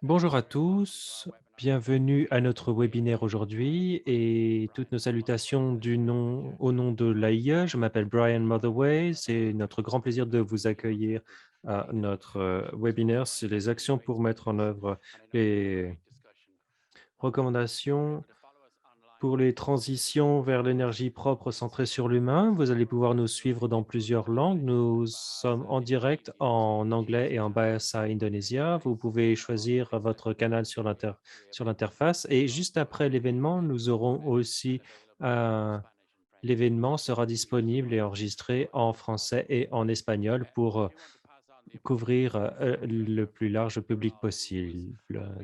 Bonjour à tous, bienvenue à notre webinaire aujourd'hui et toutes nos salutations au nom de l'AIE. Je m'appelle Brian Motherway, c'est notre grand plaisir de vous accueillir à notre webinaire sur les actions pour mettre en œuvre les recommandations pour les transitions vers l'énergie propre centrée sur l'humain. Vous allez pouvoir nous suivre dans plusieurs langues. Nous sommes en direct en anglais et en Bahasa Indonesia. Vous pouvez choisir votre canal sur l'interface. Et juste après l'événement, nous aurons aussi l'événement sera disponible et enregistré en français et en espagnol pour couvrir le plus large public possible.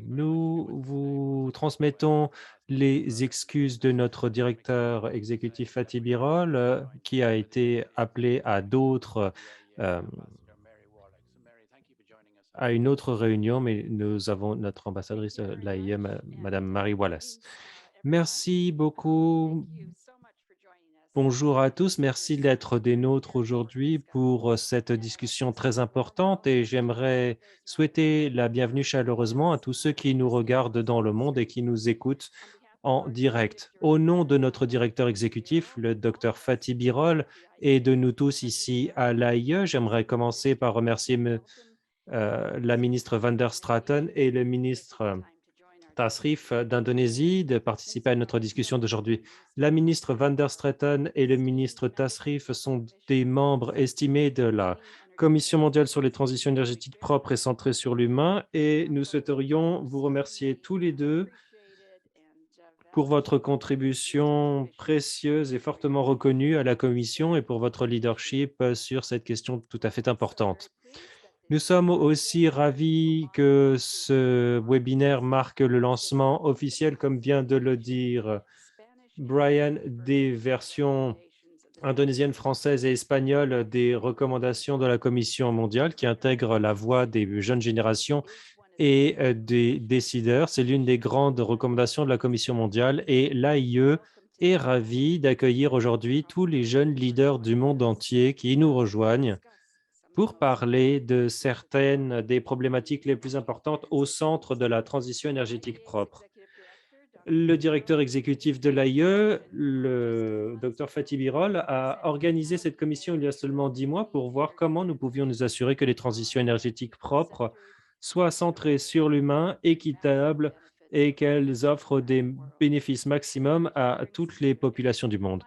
Nous vous transmettons les excuses de notre directeur exécutif Fatih Birol, qui a été appelé euh, à une autre réunion, mais nous avons notre ambassadrice de l'AIE, Madame Marie Wallace. Merci beaucoup. Bonjour à tous, merci d'être des nôtres aujourd'hui pour cette discussion très importante et j'aimerais souhaiter la bienvenue chaleureusement à tous ceux qui nous regardent dans le monde et qui nous écoutent en direct. Au nom de notre directeur exécutif, le Dr Fatih Birol, et de nous tous ici à l'AIE, j'aimerais commencer par remercier la ministre Van der Straten et le ministre Tasrif d'Indonésie de participer à notre discussion d'aujourd'hui. La ministre Van der Straten et le ministre Tasrif sont des membres estimés de la Commission mondiale sur les transitions énergétiques propres et centrées sur l'humain et nous souhaiterions vous remercier tous les deux pour votre contribution précieuse et fortement reconnue à la Commission et pour votre leadership sur cette question tout à fait importante. Nous sommes aussi ravis que ce webinaire marque le lancement officiel, comme vient de le dire Brian, des versions indonésiennes, françaises et espagnoles des recommandations de la Commission mondiale qui intègrent la voix des jeunes générations et des décideurs. C'est l'une des grandes recommandations de la Commission mondiale et l'AIE est ravi d'accueillir aujourd'hui tous les jeunes leaders du monde entier qui nous rejoignent pour parler de certaines des problématiques les plus importantes au centre de la transition énergétique propre. Le directeur exécutif de l'AIE, le Dr Fatih Birol, a organisé cette commission il y a seulement 10 mois pour voir comment nous pouvions nous assurer que les transitions énergétiques propres soient centrées sur l'humain, équitables et qu'elles offrent des bénéfices maximums à toutes les populations du monde.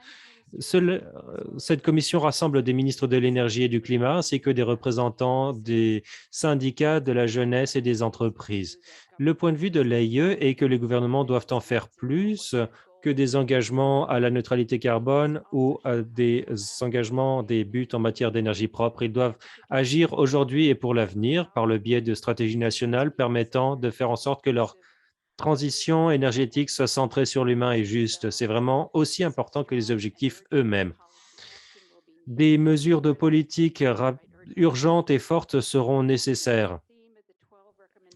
Cette commission rassemble des ministres de l'énergie et du climat, ainsi que des représentants des syndicats, de la jeunesse et des entreprises. Le point de vue de l'AIE est que les gouvernements doivent en faire plus que des engagements à la neutralité carbone ou à des engagements, des buts en matière d'énergie propre. Ils doivent agir aujourd'hui et pour l'avenir par le biais de stratégies nationales permettant de faire en sorte que leur transition énergétique soit centrée sur l'humain et juste. C'est vraiment aussi important que les objectifs eux-mêmes. Des mesures de politique urgentes et fortes seront nécessaires.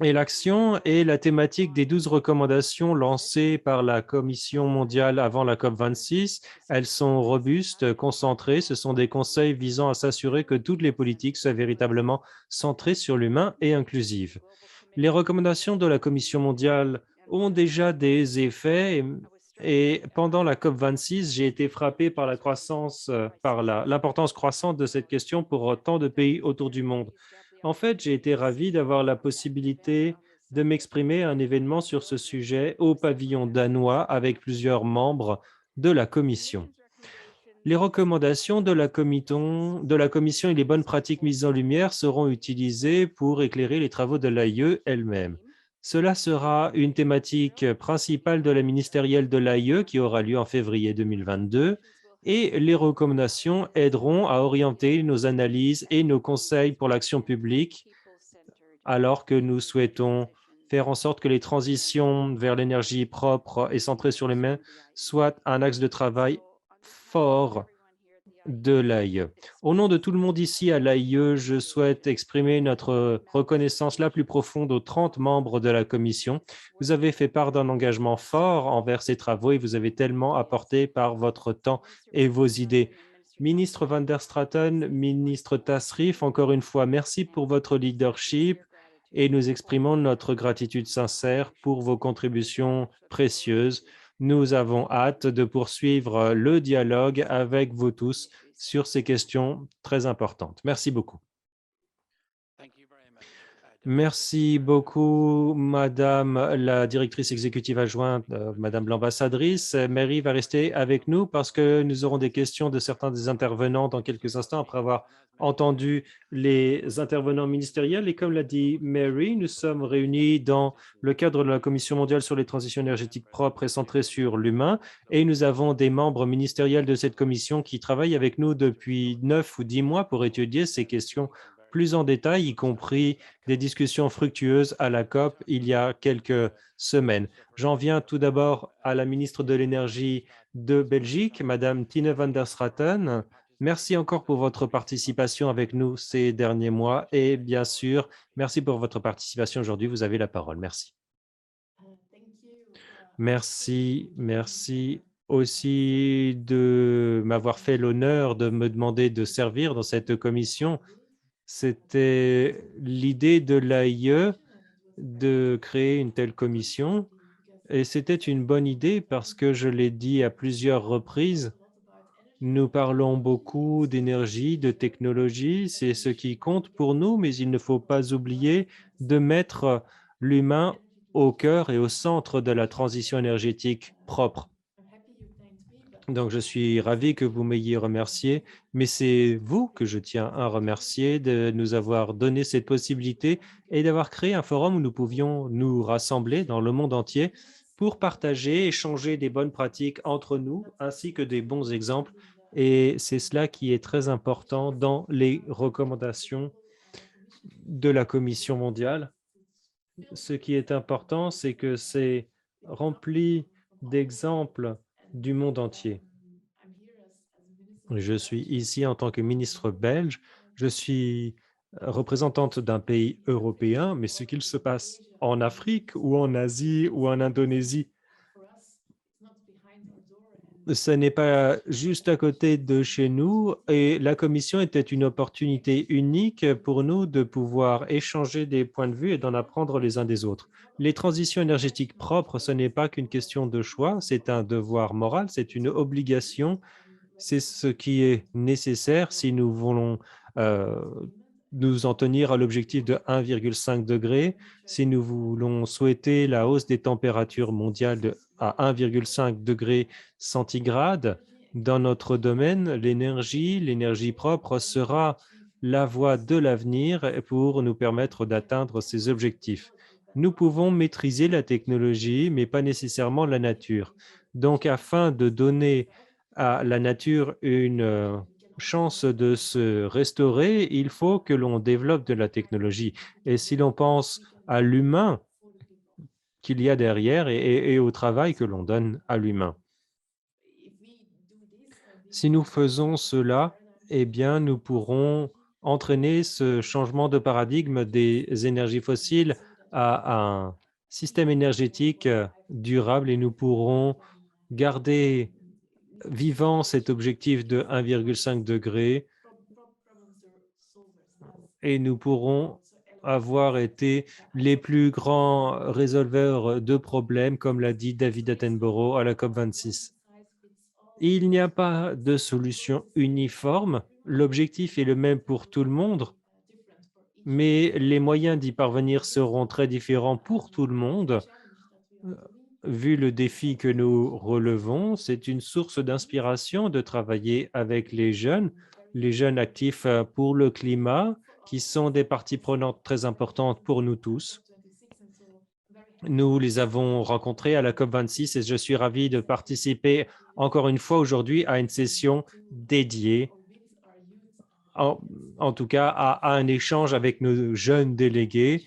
Et l'action est la thématique des 12 recommandations lancées par la Commission mondiale avant la COP26. Elles sont robustes, concentrées. Ce sont des conseils visant à s'assurer que toutes les politiques soient véritablement centrées sur l'humain et inclusives. Les recommandations de la Commission mondiale ont déjà des effets et pendant la COP26, j'ai été frappé par l'importance croissante de cette question pour tant de pays autour du monde. En fait, j'ai été ravi d'avoir la possibilité de m'exprimer à un événement sur ce sujet au pavillon danois avec plusieurs membres de la Commission. Les recommandations de la Commission et les bonnes pratiques mises en lumière seront utilisées pour éclairer les travaux de l'AIE elle-même. Cela sera une thématique principale de la ministérielle de l'AIE qui aura lieu en février 2022 et les recommandations aideront à orienter nos analyses et nos conseils pour l'action publique alors que nous souhaitons faire en sorte que les transitions vers l'énergie propre et centrée sur les mains soient un axe de travail fort de l'AIE. Au nom de tout le monde ici à l'AIE, je souhaite exprimer notre reconnaissance la plus profonde aux 30 membres de la Commission. Vous avez fait part d'un engagement fort envers ces travaux et vous avez tellement apporté par votre temps et vos idées. Ministre Van der Straten, ministre Tasrif, encore une fois, merci pour votre leadership et nous exprimons notre gratitude sincère pour vos contributions précieuses. Nous avons hâte de poursuivre le dialogue avec vous tous sur ces questions très importantes. Merci beaucoup. Merci beaucoup, Madame la directrice exécutive adjointe, Madame l'ambassadrice. Mary va rester avec nous parce que nous aurons des questions de certains des intervenants dans quelques instants après avoir entendu les intervenants ministériels. Et comme l'a dit Mary, nous sommes réunis dans le cadre de la Commission mondiale sur les transitions énergétiques propres et centrées sur l'humain. Et nous avons des membres ministériels de cette commission qui travaillent avec nous depuis 9 ou 10 mois pour étudier ces questions plus en détail, y compris des discussions fructueuses à la COP il y a quelques semaines. J'en viens tout d'abord à la ministre de l'Énergie de Belgique, Madame Tine van der Straten. Merci encore pour votre participation avec nous ces derniers mois et bien sûr, merci pour votre participation aujourd'hui. Vous avez la parole. Merci. Merci aussi de m'avoir fait l'honneur de me demander de servir dans cette commission. C'était l'idée de l'AIE de créer une telle commission et c'était une bonne idée parce que je l'ai dit à plusieurs reprises, nous parlons beaucoup d'énergie, de technologie, c'est ce qui compte pour nous, mais il ne faut pas oublier de mettre l'humain au cœur et au centre de la transition énergétique propre. Donc, je suis ravi que vous m'ayez remercié, mais c'est vous que je tiens à remercier de nous avoir donné cette possibilité et d'avoir créé un forum où nous pouvions nous rassembler dans le monde entier pour partager, échanger des bonnes pratiques entre nous, ainsi que des bons exemples. Et c'est cela qui est très important dans les recommandations de la Commission mondiale. Ce qui est important, c'est que c'est rempli d'exemples du monde entier. Je suis ici en tant que ministre belge. Je suis représentante d'un pays européen, mais ce qu'il se passe en Afrique ou en Asie ou en Indonésie, ce n'est pas juste à côté de chez nous et la commission était une opportunité unique pour nous de pouvoir échanger des points de vue et d'en apprendre les uns des autres. Les transitions énergétiques propres, ce n'est pas qu'une question de choix, c'est un devoir moral, c'est une obligation. C'est ce qui est nécessaire si nous voulons euh, nous en tenir à l'objectif de 1,5 degré, si nous voulons souhaiter la hausse des températures mondiales à 1,5 degré centigrade. Dans notre domaine, l'énergie propre sera la voie de l'avenir pour nous permettre d'atteindre ces objectifs. Nous pouvons maîtriser la technologie, mais pas nécessairement la nature. Donc, afin de donner à la nature une chance de se restaurer, il faut que l'on développe de la technologie. Et si l'on pense à l'humain qu'il y a derrière et au travail que l'on donne à l'humain. Si nous faisons cela, eh bien, nous pourrons entraîner ce changement de paradigme des énergies fossiles à un système énergétique durable et nous pourrons garder vivant cet objectif de 1,5 degré et nous pourrons avoir été les plus grands résolveurs de problèmes, comme l'a dit David Attenborough à la COP26. Il n'y a pas de solution uniforme. L'objectif est le même pour tout le monde, mais les moyens d'y parvenir seront très différents pour tout le monde. Vu le défi que nous relevons, c'est une source d'inspiration de travailler avec les jeunes actifs pour le climat, qui sont des parties prenantes très importantes pour nous tous. Nous les avons rencontrés à la COP26 et je suis ravi de participer encore une fois aujourd'hui à une session dédiée, en tout cas à un échange avec nos jeunes délégués,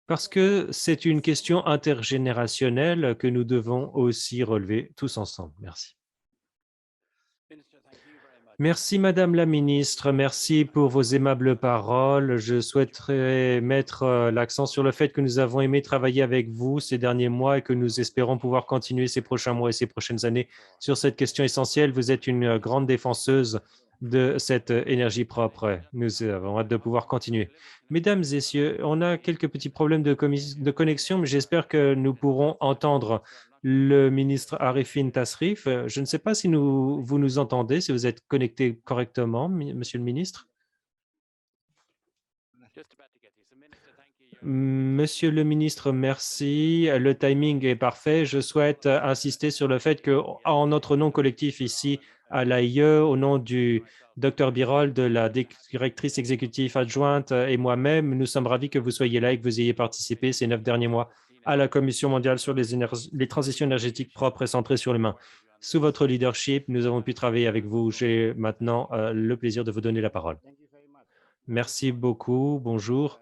parce que c'est une question intergénérationnelle que nous devons aussi relever tous ensemble. Merci. Merci, Madame la Ministre. Merci pour vos aimables paroles. Je souhaiterais mettre l'accent sur le fait que nous avons aimé travailler avec vous ces derniers mois et que nous espérons pouvoir continuer ces prochains mois et ces prochaines années sur cette question essentielle. Vous êtes une grande défenseuse de cette énergie propre. Nous avons hâte de pouvoir continuer. Mesdames et messieurs, on a quelques petits problèmes de connexion, mais j'espère que nous pourrons entendre le ministre Arifin Tasrif. Je ne sais pas si vous nous entendez, si vous êtes connecté correctement, monsieur le ministre. Monsieur le ministre, merci. Le timing est parfait. Je souhaite insister sur le fait que, en notre nom collectif ici à l'AIE, au nom du Dr Birol, de la directrice exécutive adjointe et moi-même, nous sommes ravis que vous soyez là et que vous ayez participé ces 9 derniers mois à la Commission mondiale sur les transitions énergétiques propres et centrées sur l'humain. Sous votre leadership, nous avons pu travailler avec vous. J'ai maintenant le plaisir de vous donner la parole. Merci beaucoup. Bonjour.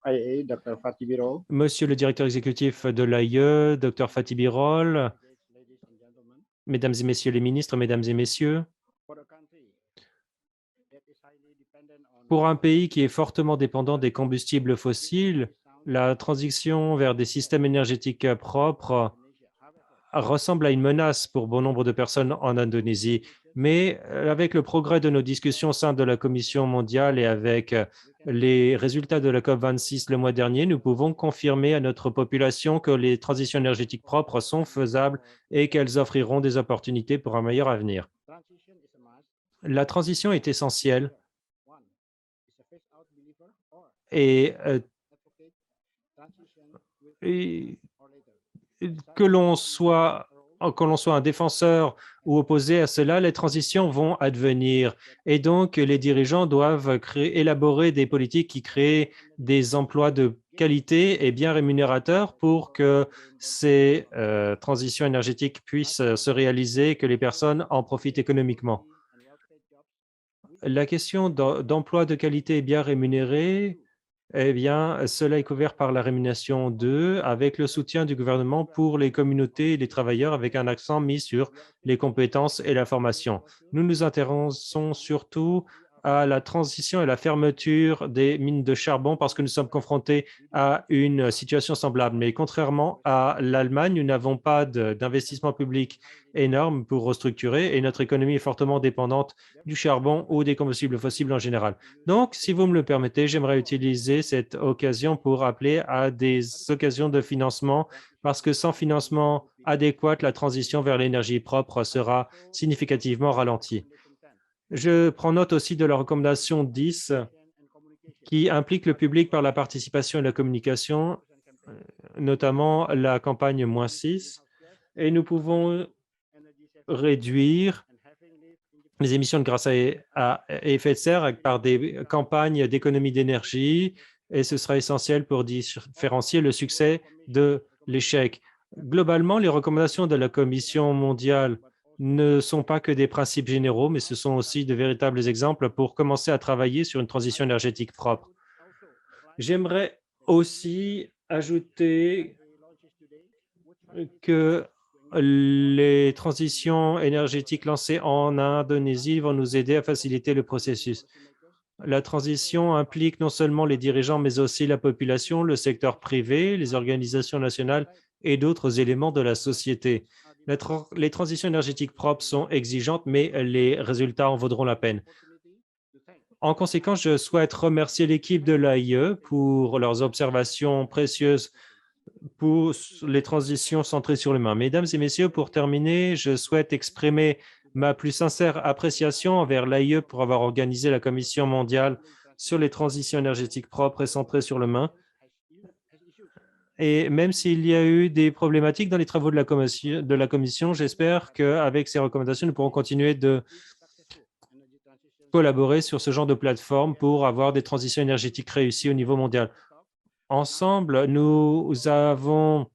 IA, Dr. Fatih Birol. Monsieur le directeur exécutif de l'AIE, Dr Fatih Birol, mesdames et messieurs les ministres, mesdames et messieurs, pour un pays qui est fortement dépendant des combustibles fossiles, la transition vers des systèmes énergétiques propres ressemble à une menace pour bon nombre de personnes en Indonésie. Mais avec le progrès de nos discussions au sein de la Commission mondiale et avec les résultats de la COP26 le mois dernier, nous pouvons confirmer à notre population que les transitions énergétiques propres sont faisables et qu'elles offriront des opportunités pour un meilleur avenir. La transition est essentielle et que l'on soit un défenseur ou opposé à cela, les transitions vont advenir. Et donc, les dirigeants doivent élaborer des politiques qui créent des emplois de qualité et bien rémunérateurs pour que ces transitions énergétiques puissent se réaliser, que les personnes en profitent économiquement. La question d'emploi de qualité et bien rémunéré, eh bien, cela est couvert par la rémunération 2, avec le soutien du gouvernement pour les communautés et les travailleurs, avec un accent mis sur les compétences et la formation. Nous nous intéressons surtout à la transition et la fermeture des mines de charbon parce que nous sommes confrontés à une situation semblable. Mais contrairement à l'Allemagne, nous n'avons pas d'investissement public énorme pour restructurer et notre économie est fortement dépendante du charbon ou des combustibles fossiles en général. Donc, si vous me le permettez, j'aimerais utiliser cette occasion pour appeler à des occasions de financement parce que sans financement adéquat, la transition vers l'énergie propre sera significativement ralentie. Je prends note aussi de la recommandation 10 qui implique le public par la participation et la communication, notamment la campagne -6, et nous pouvons réduire les émissions de gaz à effet de serre par des campagnes d'économie d'énergie, et ce sera essentiel pour différencier le succès de l'échec. Globalement, les recommandations de la Commission mondiale ne sont pas que des principes généraux, mais ce sont aussi de véritables exemples pour commencer à travailler sur une transition énergétique propre. J'aimerais aussi ajouter que les transitions énergétiques lancées en Indonésie vont nous aider à faciliter le processus. La transition implique non seulement les dirigeants, mais aussi la population, le secteur privé, les organisations nationales et d'autres éléments de la société. Les transitions énergétiques propres sont exigeantes, mais les résultats en vaudront la peine. En conséquence, je souhaite remercier l'équipe de l'AIE pour leurs observations précieuses pour les transitions centrées sur l'humain. Mesdames et messieurs, pour terminer, je souhaite exprimer ma plus sincère appréciation envers l'AIE pour avoir organisé la Commission mondiale sur les transitions énergétiques propres et centrées sur l'humain. Et même s'il y a eu des problématiques dans les travaux de la Commission, j'espère qu'avec ces recommandations, nous pourrons continuer de collaborer sur ce genre de plateforme pour avoir des transitions énergétiques réussies au niveau mondial. Ensemble, nous avons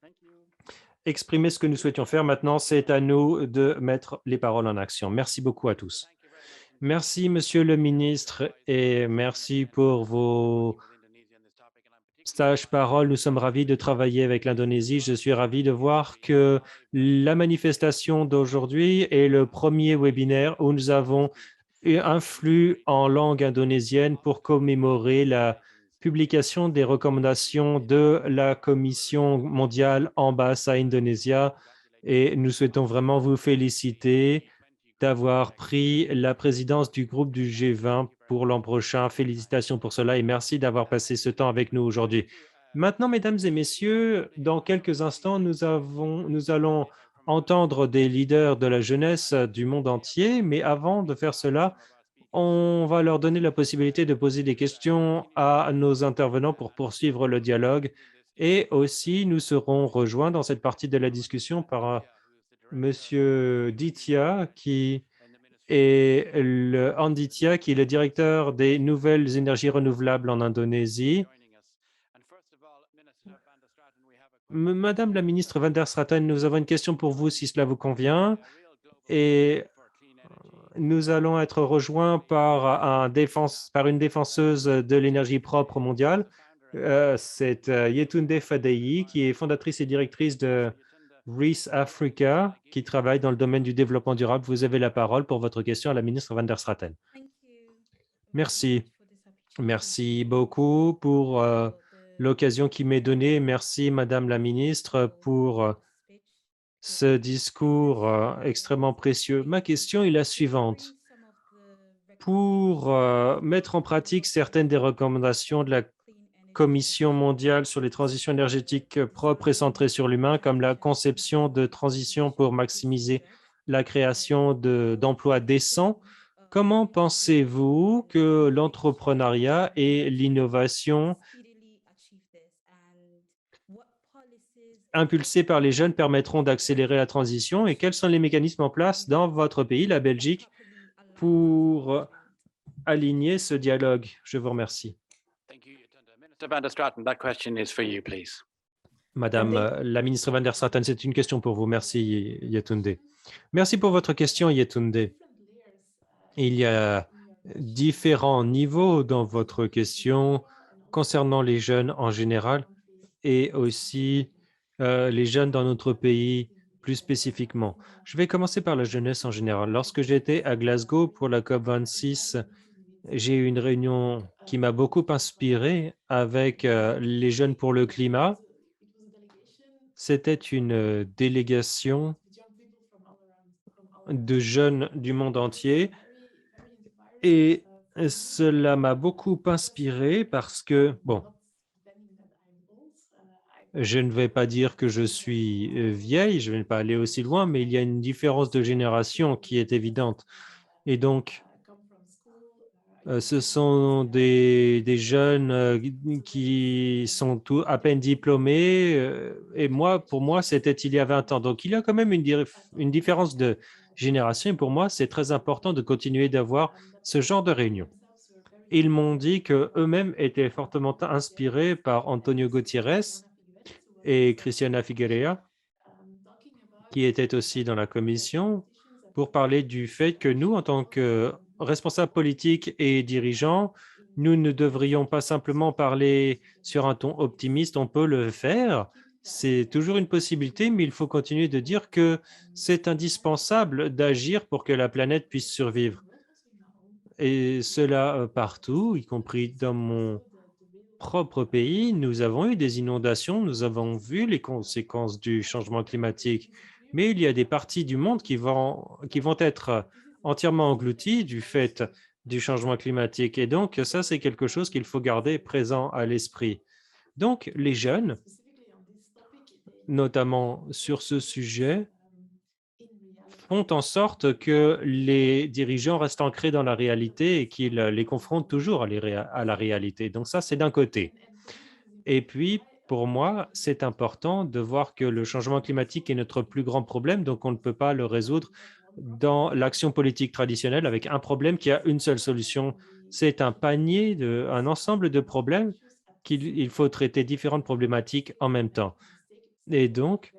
exprimé ce que nous souhaitions faire. Maintenant, c'est à nous de mettre les paroles en action. Merci beaucoup à tous. Merci, Monsieur le ministre, et merci pour vos stages-paroles. Nous sommes ravis de travailler avec l'Indonésie. Je suis ravi de voir que la manifestation d'aujourd'hui est le premier webinaire où nous avons eu un flux en langue indonésienne pour commémorer la publication des recommandations de la Commission mondiale en basse à Indonésia. Et nous souhaitons vraiment vous féliciter d'avoir pris la présidence du groupe du G20 pour l'an prochain. Félicitations pour cela et merci d'avoir passé ce temps avec nous aujourd'hui. Maintenant, mesdames et messieurs, dans quelques instants, nous allons entendre des leaders de la jeunesse du monde entier, mais avant de faire cela, on va leur donner la possibilité de poser des questions à nos intervenants pour poursuivre le dialogue. Et aussi, nous serons rejoints dans cette partie de la discussion par Monsieur Ditya, qui est le directeur des nouvelles énergies renouvelables en Indonésie. Madame la ministre Van der Straten, nous avons une question pour vous, si cela vous convient. Et nous allons être rejoints par une défenseuse de l'énergie propre mondiale. C'est Yetunde Fadeyi, qui est fondatrice et directrice de REES Africa, qui travaille dans le domaine du développement durable. Vous avez la parole pour votre question à la ministre Van der Straten. Merci. Merci beaucoup pour l'occasion qui m'est donnée. Merci, Madame la ministre, pour ce discours extrêmement précieux. Ma question est la suivante. Pour mettre en pratique certaines des recommandations de la Commission mondiale sur les transitions énergétiques propres et centrées sur l'humain, comme la conception de transitions pour maximiser la création d'emplois décents, comment pensez-vous que l'entrepreneuriat et l'innovation impulsés par les jeunes permettront d'accélérer la transition et quels sont les mécanismes en place dans votre pays, la Belgique, pour aligner ce dialogue? Je vous remercie. Madame la ministre Van der Straten, c'est une question pour vous. Merci, Yetunde. Merci pour votre question, Yetunde. Il y a différents niveaux dans votre question concernant les jeunes en général et aussi les jeunes dans notre pays plus spécifiquement. Je vais commencer par la jeunesse en général. Lorsque j'étais à Glasgow pour la COP26, j'ai eu une réunion qui m'a beaucoup inspiré avec les jeunes pour le climat. C'était une délégation de jeunes du monde entier et cela m'a beaucoup inspiré parce que, bon, je ne vais pas dire que je suis vieille, je ne vais pas aller aussi loin, mais il y a une différence de génération qui est évidente. Et donc, ce sont des jeunes qui sont à peine diplômés. Et moi, pour moi, c'était il y a 20 ans. Donc, il y a quand même une différence de génération. Et pour moi, c'est très important de continuer d'avoir ce genre de réunion. Ils m'ont dit qu'eux-mêmes étaient fortement inspirés par Antonio Gutiérrez et Christiana Figueira, qui étaient aussi dans la commission, pour parler du fait que nous, en tant que responsables politiques et dirigeants, nous ne devrions pas simplement parler sur un ton optimiste, on peut le faire, c'est toujours une possibilité, mais il faut continuer de dire que c'est indispensable d'agir pour que la planète puisse survivre. Et cela partout, y compris dans mon propre pays, nous avons eu des inondations, nous avons vu les conséquences du changement climatique, mais il y a des parties du monde qui vont être entièrement englouties du fait du changement climatique. Et donc, ça, c'est quelque chose qu'il faut garder présent à l'esprit. Donc, les jeunes, notamment sur ce sujet, font en sorte que les dirigeants restent ancrés dans la réalité et qu'ils les confrontent toujours à la réalité. Donc ça, c'est d'un côté. Et puis, pour moi, c'est important de voir que le changement climatique est notre plus grand problème, donc on ne peut pas le résoudre dans l'action politique traditionnelle avec un problème qui a une seule solution. C'est un panier, un ensemble de problèmes qu'il faut traiter différentes problématiques en même temps. Et donc,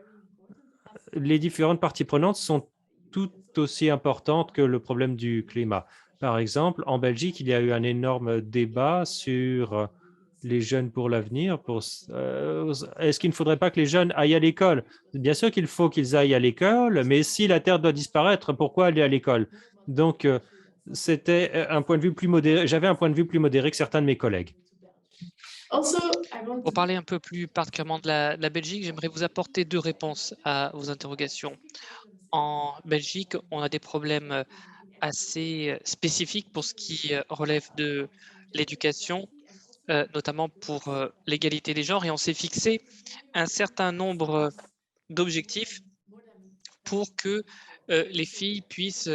les différentes parties prenantes sont tout aussi importantes que le problème du climat. Par exemple, en Belgique, il y a eu un énorme débat sur les jeunes pour l'avenir. Est-ce qu'il ne faudrait pas que les jeunes aillent à l'école? Bien sûr qu'il faut qu'ils aillent à l'école, mais si la Terre doit disparaître, pourquoi aller à l'école? Donc, c'était un point de vue plus modéré. J'avais un point de vue plus modéré que certains de mes collègues. Pour parler un peu plus particulièrement de la Belgique, j'aimerais vous apporter deux réponses à vos interrogations. En Belgique, on a des problèmes assez spécifiques pour ce qui relève de l'éducation, notamment pour l'égalité des genres, et on s'est fixé un certain nombre d'objectifs pour que les filles puissent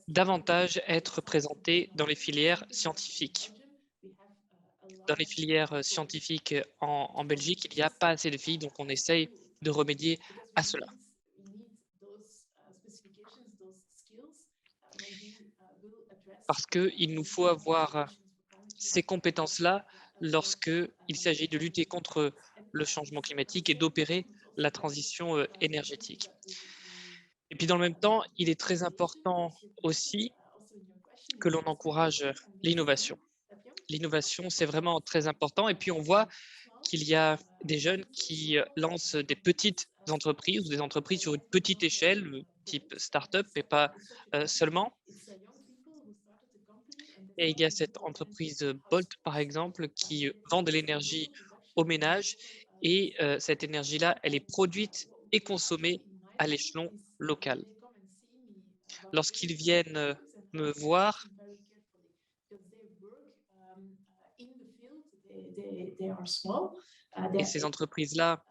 davantage être présentées dans les filières scientifiques. Dans les filières scientifiques en Belgique, il n'y a pas assez de filles, donc on essaye de remédier à cela. Parce qu'il nous faut avoir ces compétences-là lorsque il s'agit de lutter contre le changement climatique et d'opérer la transition énergétique. Et puis dans le même temps, il est très important aussi que l'on encourage l'innovation. L'innovation, c'est vraiment très important. Et puis on voit qu'il y a des jeunes qui lancent des petites entreprises ou des entreprises sur une petite échelle, type start-up, et pas seulement. Et il y a cette entreprise Bolt, par exemple, qui vend de l'énergie aux ménages et cette énergie-là, elle est produite et consommée à l'échelon local. Lorsqu'ils viennent me voir, et ces entreprises-là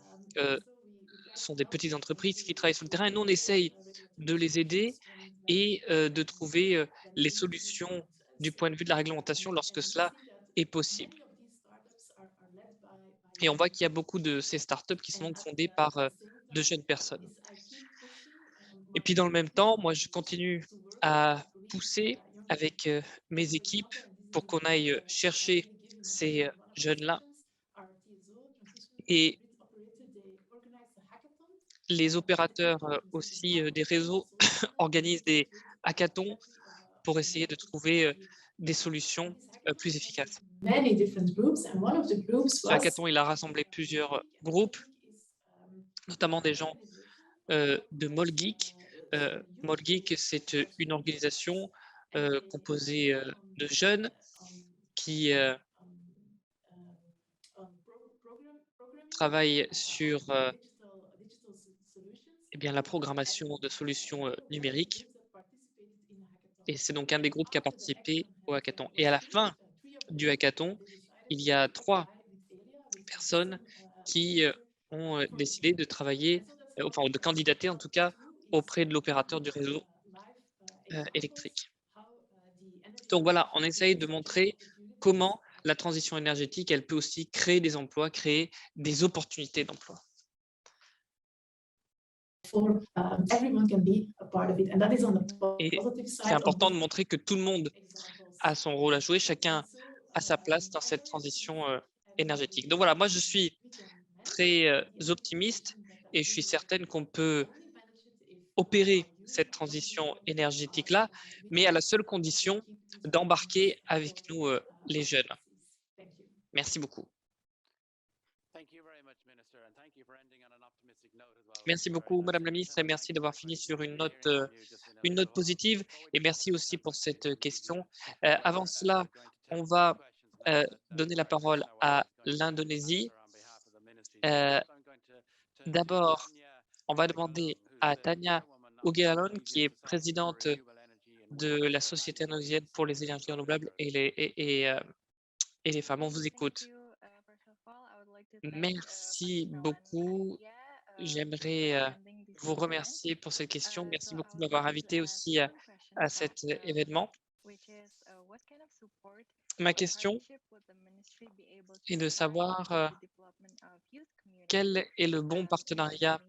sont des petites entreprises qui travaillent sur le terrain, et nous, on essaye de les aider et de trouver les solutions du point de vue de la réglementation lorsque cela est possible. Et on voit qu'il y a beaucoup de ces startups qui sont donc fondées par de jeunes personnes. Et puis dans le même temps, moi, je continue à pousser avec mes équipes pour qu'on aille chercher ces jeunes-là. Et les opérateurs aussi des réseaux organisent des hackathons pour essayer de trouver des solutions plus efficaces. Ce hackathon, il a rassemblé plusieurs groupes, notamment des gens de Molgeek. Molgeek, c'est une organisation composée de jeunes qui travaillent sur eh bien, la programmation de solutions numériques. Et c'est donc un des groupes qui a participé au hackathon. Et à la fin du hackathon, il y a 3 personnes qui ont décidé de travailler, enfin de candidater en tout cas auprès de l'opérateur du réseau électrique. Donc voilà, on essaye de montrer comment la transition énergétique, elle peut aussi créer des emplois, créer des opportunités d'emploi. Et c'est important de montrer que tout le monde a son rôle à jouer, chacun a sa place dans cette transition énergétique. Donc voilà, moi je suis très optimiste et je suis certaine qu'on peut opérer cette transition énergétique-là, mais à la seule condition d'embarquer avec nous les jeunes. Merci beaucoup. Merci beaucoup, Madame la Ministre, et merci d'avoir fini sur une note positive. Et merci aussi pour cette question. Avant cela, on va donner la parole à l'Indonésie. D'abord, on va demander à Tania Ugelalon, qui est présidente de la Société indonésienne pour les énergies renouvelables et les femmes. On vous écoute. Merci beaucoup. J'aimerais vous remercier pour cette question. Merci beaucoup de m'avoir invité aussi à cet événement. Ma question est de savoir quel est le bon partenariat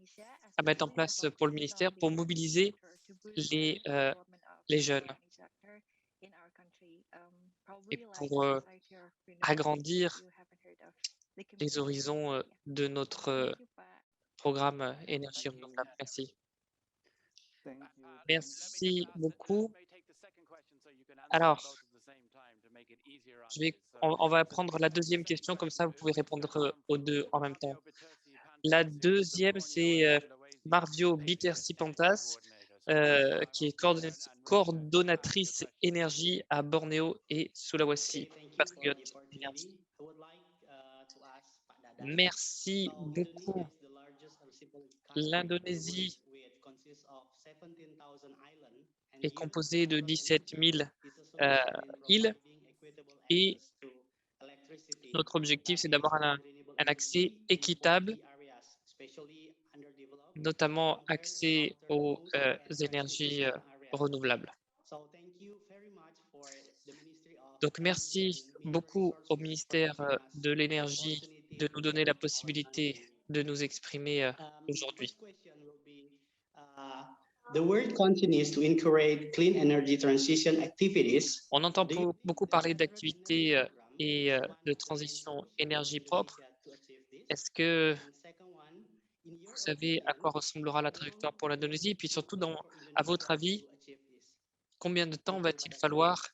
à mettre en place pour le ministère pour mobiliser les jeunes et pour agrandir les horizons de notre programme énergie renouvelable. Merci. Merci beaucoup. Alors, on va prendre la deuxième question, comme ça vous pouvez répondre aux deux en même temps. La deuxième, c'est Marvio Bittersi-Pantas, qui est coordonnatrice énergie à Bornéo et Sulawesi. Patriote énergie. Merci beaucoup. L'Indonésie est composé de 17 000 îles et notre objectif, c'est d'avoir un accès équitable, notamment accès aux énergies renouvelables. Donc, merci beaucoup au ministère de l'Énergie de nous donner la possibilité de nous exprimer aujourd'hui. The world continues to encourage clean energy transition activities. On entend beaucoup parler d'activités et de transition énergie propre. Est-ce que vous savez à quoi ressemblera la trajectoire pour l'Indonésie? Et puis surtout, à votre avis, combien de temps va-t-il falloir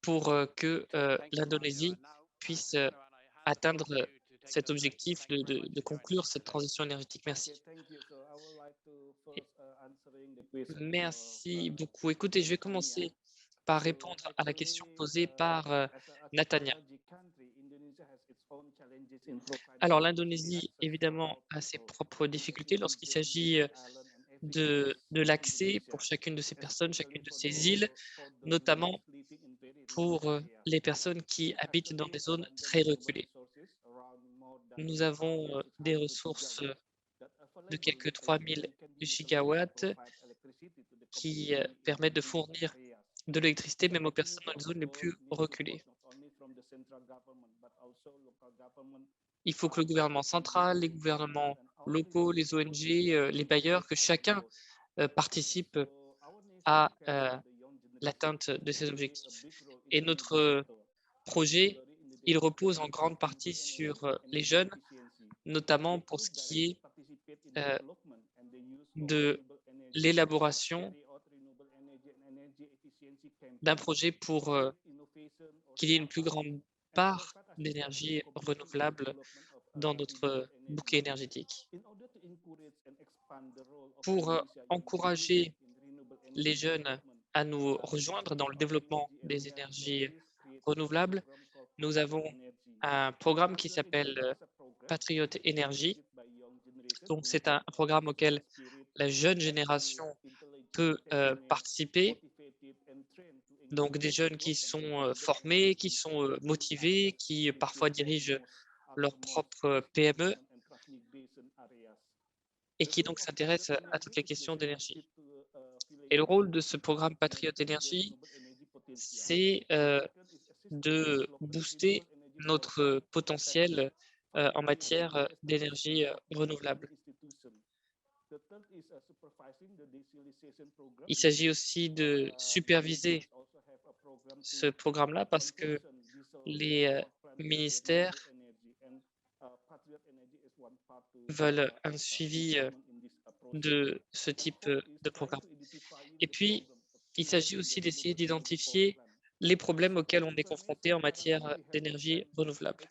pour que l'Indonésie puisse atteindre cet objectif de conclure cette transition énergétique? Merci. Merci beaucoup. Écoutez, je vais commencer par répondre à la question posée par Nathania. Alors, l'Indonésie, évidemment, a ses propres difficultés lorsqu'il s'agit de l'accès pour chacune de ces personnes, chacune de ces îles, notamment pour les personnes qui habitent dans des zones très reculées. Nous avons des ressources de quelques 3000 gigawatts qui permettent de fournir de l'électricité même aux personnes dans les zones les plus reculées. Il faut que le gouvernement central, les gouvernements locaux, les ONG, les bailleurs, que chacun participe à l'atteinte de ces objectifs. Et notre projet, il repose en grande partie sur les jeunes, notamment pour ce qui est de l'élaboration d'un projet pour qu'il y ait une plus grande part d'énergie renouvelable dans notre bouquet énergétique. Pour encourager les jeunes à nous rejoindre dans le développement des énergies renouvelables, nous avons un programme qui s'appelle Patriot Energy. Donc, c'est un programme auquel la jeune génération peut participer. Donc, des jeunes qui sont formés, qui sont motivés, qui parfois dirigent leur propre PME et qui donc s'intéressent à toutes les questions d'énergie. Et le rôle de ce programme Patriot Energy, c'est de booster notre potentiel en matière d'énergie renouvelable. Il s'agit aussi de superviser ce programme-là parce que les ministères veulent un suivi de ce type de programme. Et puis, il s'agit aussi d'essayer d'identifier les problèmes auxquels on est confronté en matière d'énergie renouvelable.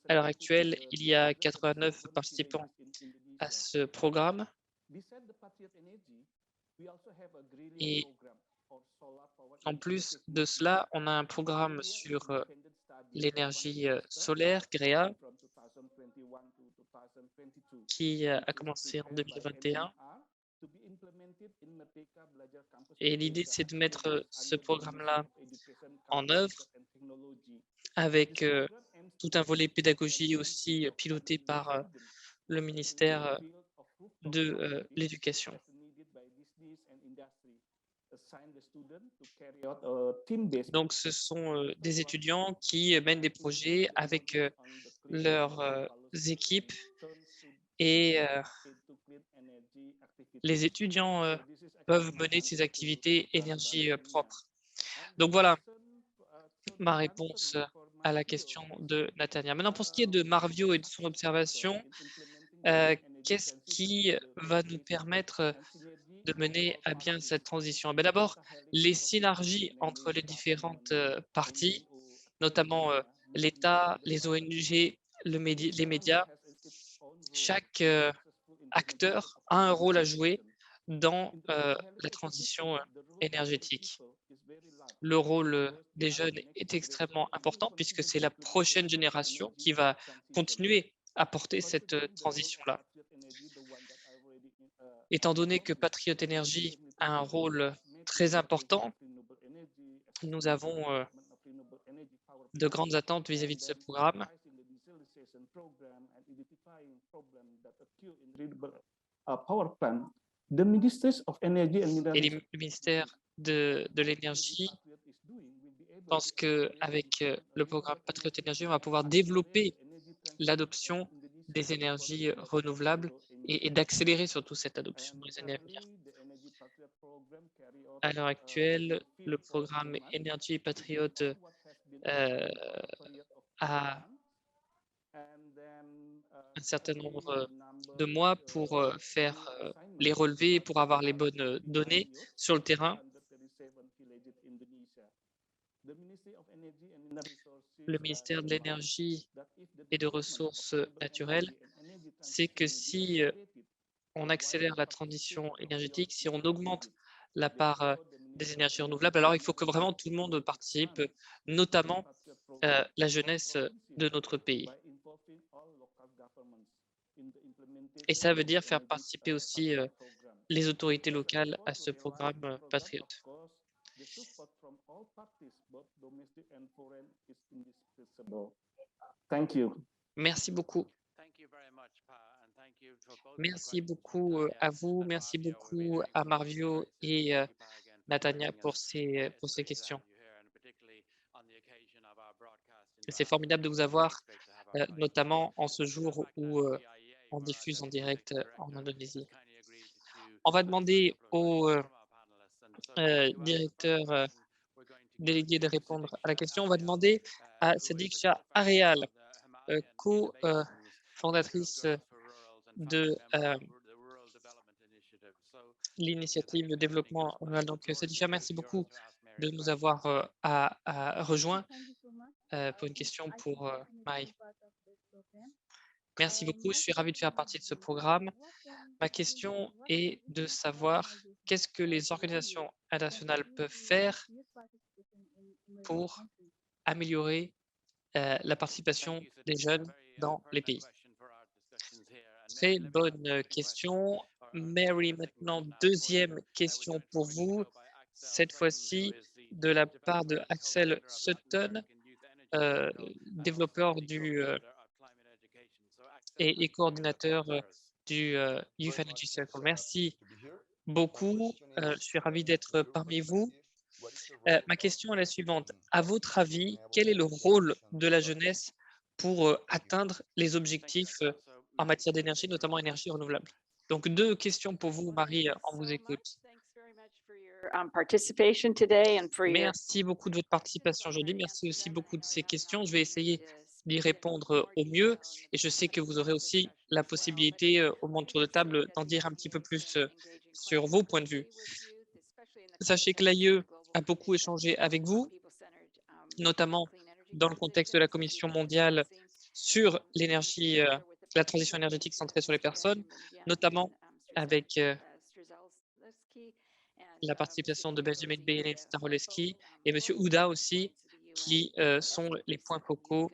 À l'heure actuelle, il y a 89 participants à ce programme et en plus de cela, on a un programme sur l'énergie solaire, GREA, qui a commencé en 2021. Et l'idée, c'est de mettre ce programme-là en œuvre avec tout un volet pédagogie aussi piloté par le ministère de l'Éducation. Donc, ce sont des étudiants qui mènent des projets avec leurs équipes et les étudiants peuvent mener ces activités énergie propre. Donc voilà ma réponse à la question de Nathania. Maintenant, pour ce qui est de Marvio et de son observation, qu'est-ce qui va nous permettre de mener à bien cette transition? D'abord, les synergies entre les différentes parties, notamment l'État, les ONG, les médias. Chaque acteur a un rôle à jouer dans la transition énergétique. Le rôle des jeunes est extrêmement important puisque c'est la prochaine génération qui va continuer à porter cette transition-là. Étant donné que Patriot Energy a un rôle très important, nous avons de grandes attentes vis-à-vis de ce programme. Et le ministère de l'Énergie pense qu'avec le programme Patriot Energy, on va pouvoir développer l'adoption des énergies renouvelables et d'accélérer surtout cette adoption dans les années à venir. À l'heure actuelle, le programme Energy Patriot a un certain nombre de mois pour faire les relevés, pour avoir les bonnes données sur le terrain. Le ministère de l'Énergie et des Ressources naturelles sait que si on accélère la transition énergétique, si on augmente la part des énergies renouvelables, alors il faut que vraiment tout le monde participe, notamment la jeunesse de notre pays. Et ça veut dire faire participer aussi les autorités locales à ce programme Patriot. Merci beaucoup. Merci beaucoup à vous, merci beaucoup à Marvio et Natania pour ces questions. C'est formidable de vous avoir, notamment en ce jour où on diffuse en direct en Indonésie. On va demander au directeur délégué de répondre à la question. On va demander à Sadiqa Areal, co-fondatrice de l'initiative de développement rural. Donc, Sadiqa, merci beaucoup de nous avoir rejoints pour une question pour Marie. Merci beaucoup, je suis ravi de faire partie de ce programme. Ma question est de savoir qu'est-ce que les organisations internationales peuvent faire pour améliorer la participation des jeunes dans les pays. Très bonne question. Mary, maintenant, deuxième question pour vous, cette fois-ci de la part de Axel Sutton, développeur et coordinateur du Youth Energy Circle. Merci beaucoup. Je suis ravi d'être parmi vous. Ma question est la suivante. À votre avis, quel est le rôle de la jeunesse pour atteindre les objectifs en matière d'énergie, notamment énergie renouvelable? Donc, deux questions pour vous, Marie, on vous écoute. Merci beaucoup de votre participation aujourd'hui. Merci aussi beaucoup de ces questions. Je vais essayer d'y répondre au mieux. Et je sais que vous aurez aussi la possibilité, au moment de tour de table, d'en dire un petit peu plus sur vos points de vue. Sachez que l'AIE a beaucoup échangé avec vous, notamment dans le contexte de la Commission mondiale sur l'énergie, la transition énergétique centrée sur les personnes, notamment avec la participation de Benjamin Beylen Staroleski et M. Ouda aussi, qui sont les points focaux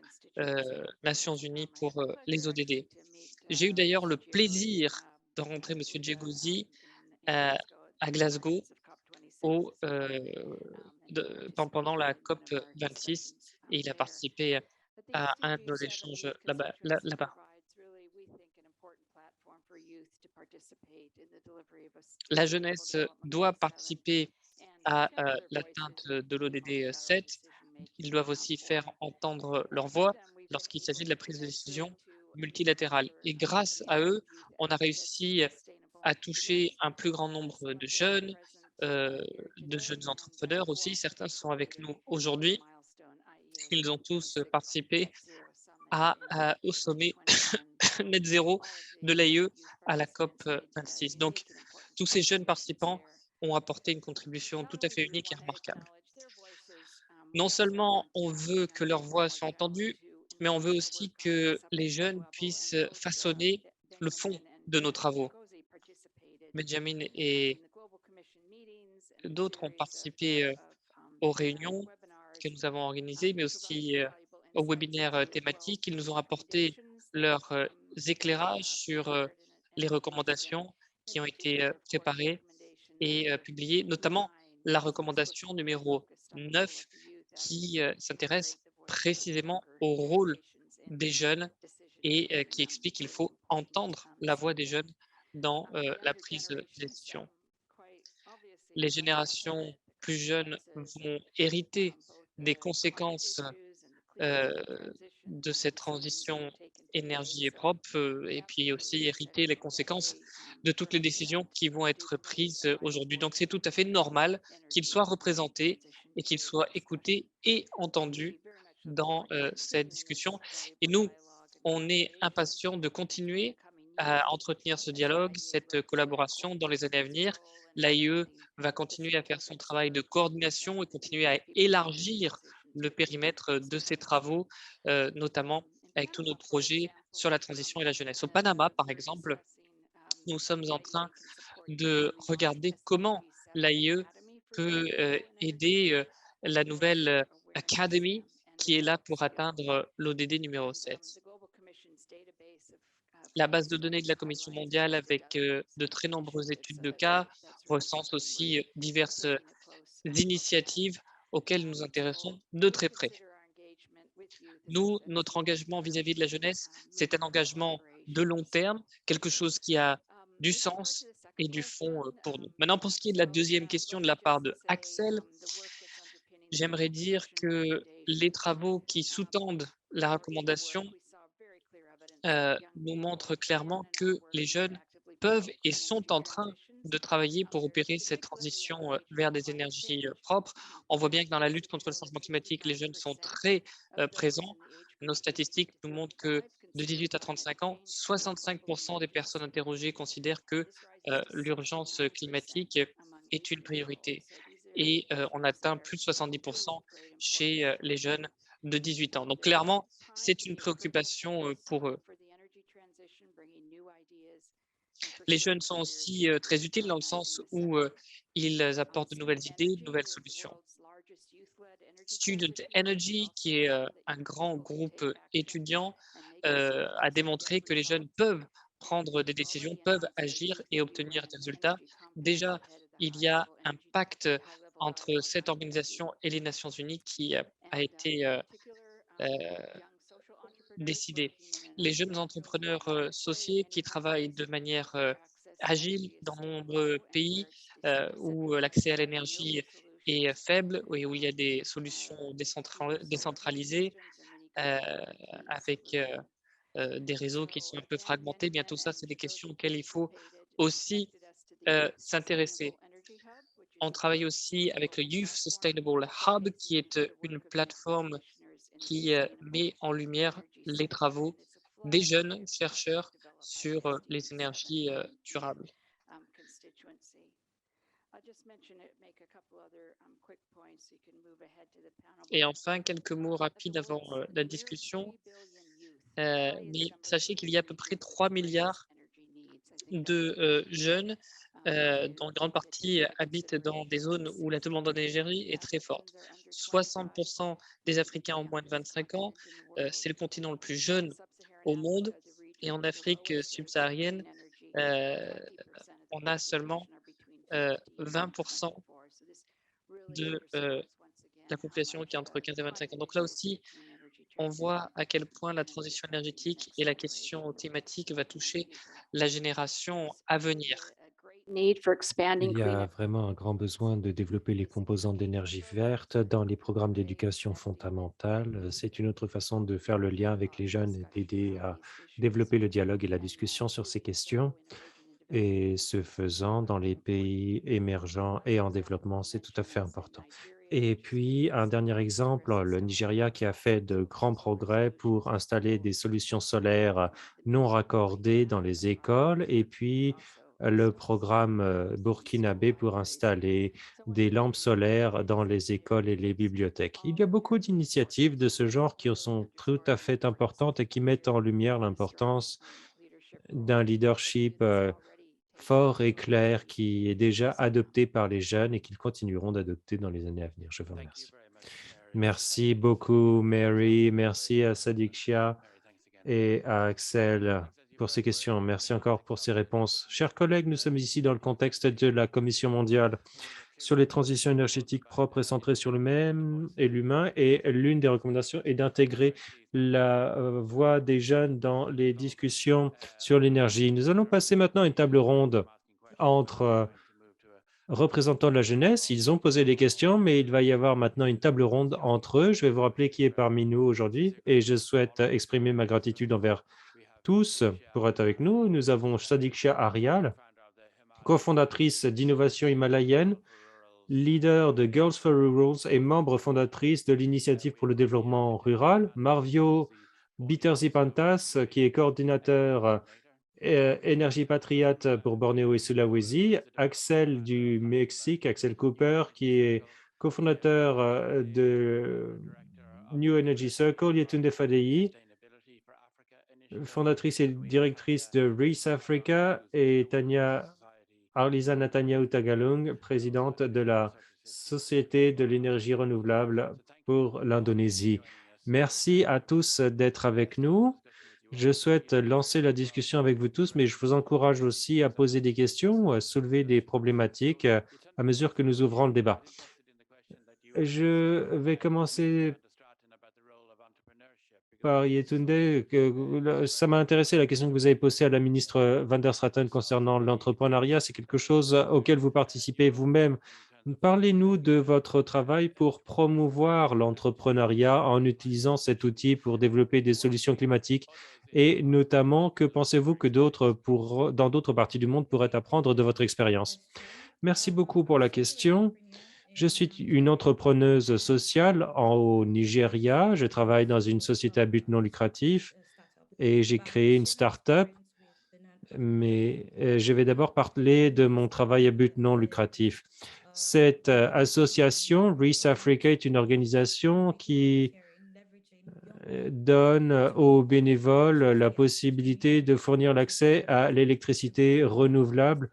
Nations Unies pour les ODD. J'ai eu d'ailleurs le plaisir de rencontrer M. Djegouzi à Glasgow pendant la COP 26 et il a participé à un de nos échanges là-bas. La jeunesse doit participer à l'atteinte de l'ODD 7. Ils doivent aussi faire entendre leur voix lorsqu'il s'agit de la prise de décision multilatérale. Et grâce à eux, on a réussi à toucher un plus grand nombre de jeunes entrepreneurs aussi. Certains sont avec nous aujourd'hui. Ils ont tous participé au sommet net zéro de l'AIE à la COP 26. Donc, tous ces jeunes participants ont apporté une contribution tout à fait unique et remarquable. Non seulement on veut que leur voix soit entendue, mais on veut aussi que les jeunes puissent façonner le fond de nos travaux. Benjamin et d'autres ont participé aux réunions que nous avons organisées, mais aussi aux webinaires thématiques. Ils nous ont apporté leurs éclairages sur les recommandations qui ont été préparées et publiées, notamment la recommandation numéro 9 qui s'intéresse précisément au rôle des jeunes et qui explique qu'il faut entendre la voix des jeunes dans la prise de décision. Les générations plus jeunes vont hériter des conséquences euh, de cette transition énergie et propre et puis aussi hériter les conséquences de toutes les décisions qui vont être prises aujourd'hui. Donc c'est tout à fait normal qu'ils soient représentés et qu'ils soient écoutés et entendus dans cette discussion. Et nous, on est impatients de continuer à entretenir ce dialogue, cette collaboration dans les années à venir. L'AIE va continuer à faire son travail de coordination et continuer à élargir le périmètre de ses travaux, notamment avec tous nos projets sur la transition et la jeunesse. Au Panama, par exemple, nous sommes en train de regarder comment l'AIE peut aider la nouvelle Academy qui est là pour atteindre l'ODD numéro 7. La base de données de la Commission mondiale avec de très nombreuses études de cas recense aussi diverses initiatives auxquelles nous nous intéressons de très près. Nous, notre engagement vis-à-vis de la jeunesse, c'est un engagement de long terme, quelque chose qui a du sens et du fond pour nous. Maintenant, pour ce qui est de la deuxième question de la part de Axel, j'aimerais dire que les travaux qui sous-tendent la recommandation nous montrent clairement que les jeunes peuvent et sont en train de travailler pour opérer cette transition vers des énergies propres. On voit bien que dans la lutte contre le changement climatique, les jeunes sont très présents. Nos statistiques nous montrent que de 18 à 35 ans, 65% des personnes interrogées considèrent que l'urgence climatique est une priorité. Et on atteint plus de 70% chez les jeunes de 18 ans. Donc clairement, c'est une préoccupation pour eux. Les jeunes sont aussi très utiles dans le sens où ils apportent de nouvelles idées, de nouvelles solutions. Student Energy, qui est un grand groupe étudiant, a démontré que les jeunes peuvent prendre des décisions, peuvent agir et obtenir des résultats. Déjà, il y a un pacte entre cette organisation et les Nations Unies qui a été décidé. Les jeunes entrepreneurs sociaux qui travaillent de manière agile dans de nombreux pays où l'accès à l'énergie est faible et où il y a des solutions décentralisées avec des réseaux qui sont un peu fragmentés. Bien, tout ça, c'est des questions auxquelles il faut aussi s'intéresser. On travaille aussi avec le Youth Sustainable Hub, qui est une plateforme qui met en lumière les travaux des jeunes chercheurs sur les énergies durables. Et enfin, quelques mots rapides avant la discussion. Mais sachez qu'il y a à peu près 3 milliards de jeunes dont une grande partie habitent dans des zones où la demande en énergie est très forte. 60% des Africains ont moins de 25 ans. C'est le continent le plus jeune au monde. Et en Afrique subsaharienne, on a seulement 20% de la population qui est entre 15 et 25 ans. Donc là aussi, on voit à quel point la transition énergétique et la question climatique va toucher la génération à venir. Il y a vraiment un grand besoin de développer les composants d'énergie verte dans les programmes d'éducation fondamentale. C'est une autre façon de faire le lien avec les jeunes et d'aider à développer le dialogue et la discussion sur ces questions. Et ce faisant, dans les pays émergents et en développement, c'est tout à fait important. Et puis, un dernier exemple, le Nigeria qui a fait de grands progrès pour installer des solutions solaires non raccordées dans les écoles. Et puis, le programme burkinabé pour installer des lampes solaires dans les écoles et les bibliothèques. Il y a beaucoup d'initiatives de ce genre qui sont tout à fait importantes et qui mettent en lumière l'importance d'un leadership fort et clair qui est déjà adopté par les jeunes et qu'ils continueront d'adopter dans les années à venir. Je vous remercie. Merci beaucoup, Mary. Merci à Sadiq Shia et à Axel pour ces questions. Merci encore pour ces réponses. Chers collègues, nous sommes ici dans le contexte de la Commission mondiale sur les transitions énergétiques propres et centrées sur le même et l'humain. Et l'une des recommandations est d'intégrer la voix des jeunes dans les discussions sur l'énergie. Nous allons passer maintenant à une table ronde entre représentants de la jeunesse. Ils ont posé des questions, mais il va y avoir maintenant une table ronde entre eux. Je vais vous rappeler qui est parmi nous aujourd'hui et je souhaite exprimer ma gratitude envers tous pour être avec nous. Nous avons Sadiksha Aryal, cofondatrice d'Innovation Himalayenne, leader de Girls for Rurals et membre fondatrice de l'Initiative pour le développement rural. Marvio Bitterzipantas, qui est coordinateur Énergie Patriote pour Bornéo et Sulawesi. Axel du Mexique, Axel Cooper, qui est cofondateur de New Energy Circle. Yetunde Fadei, fondatrice et directrice de Reese Africa, et Tania Arliza Netanyahu Tagalung, présidente de la Société de l'énergie renouvelable pour l'Indonésie. Merci à tous d'être avec nous. Je souhaite lancer la discussion avec vous tous, mais je vous encourage aussi à poser des questions, à soulever des problématiques à mesure que nous ouvrons le débat. Je vais commencer par Yetunde. Ça m'a intéressé la question que vous avez posée à la ministre Van der Straten concernant l'entrepreneuriat. C'est quelque chose auquel vous participez vous-même. Parlez-nous de votre travail pour promouvoir l'entrepreneuriat en utilisant cet outil pour développer des solutions climatiques et notamment, que pensez-vous que dans d'autres parties du monde pourraient apprendre de votre expérience? Merci beaucoup pour la question. Je suis une entrepreneuse sociale au Nigeria. Je travaille dans une société à but non lucratif et j'ai créé une start-up. Mais je vais d'abord parler de mon travail à but non lucratif. Cette association, Reese Africa, est une organisation qui donne aux bénévoles la possibilité de fournir l'accès à l'électricité renouvelable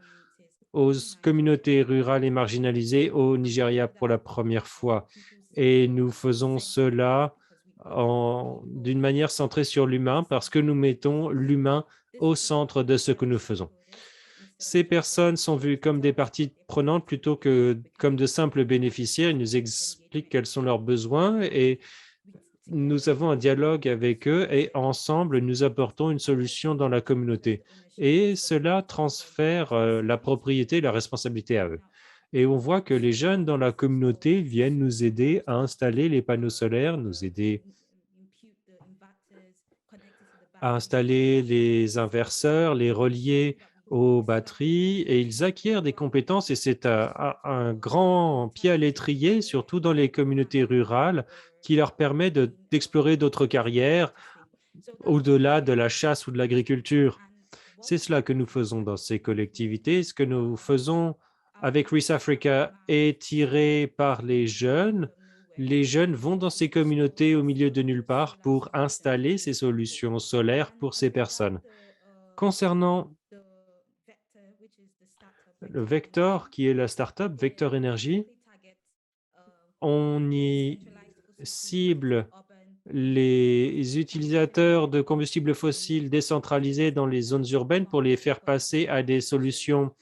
aux communautés rurales et marginalisées au Nigeria pour la première fois. Et nous faisons cela d'une manière centrée sur l'humain parce que nous mettons l'humain au centre de ce que nous faisons. Ces personnes sont vues comme des parties prenantes plutôt que comme de simples bénéficiaires. Ils nous expliquent quels sont leurs besoins et nous avons un dialogue avec eux et ensemble, nous apportons une solution dans la communauté. Et cela transfère la propriété et la responsabilité à eux. Et on voit que les jeunes dans la communauté viennent nous aider à installer les panneaux solaires, nous aider à installer les inverseurs, les relier aux batteries, et ils acquièrent des compétences et c'est un grand pied à l'étrier, surtout dans les communautés rurales, qui leur permet d'explorer d'autres carrières au-delà de la chasse ou de l'agriculture. C'est cela que nous faisons dans ces collectivités. Ce que nous faisons avec Reese Africa est tiré par les jeunes. Les jeunes vont dans ces communautés au milieu de nulle part pour installer ces solutions solaires pour ces personnes. Concernant le Vector, qui est la startup Vector Energy, on y cible les utilisateurs de combustibles fossiles décentralisés dans les zones urbaines pour les faire passer à des solutions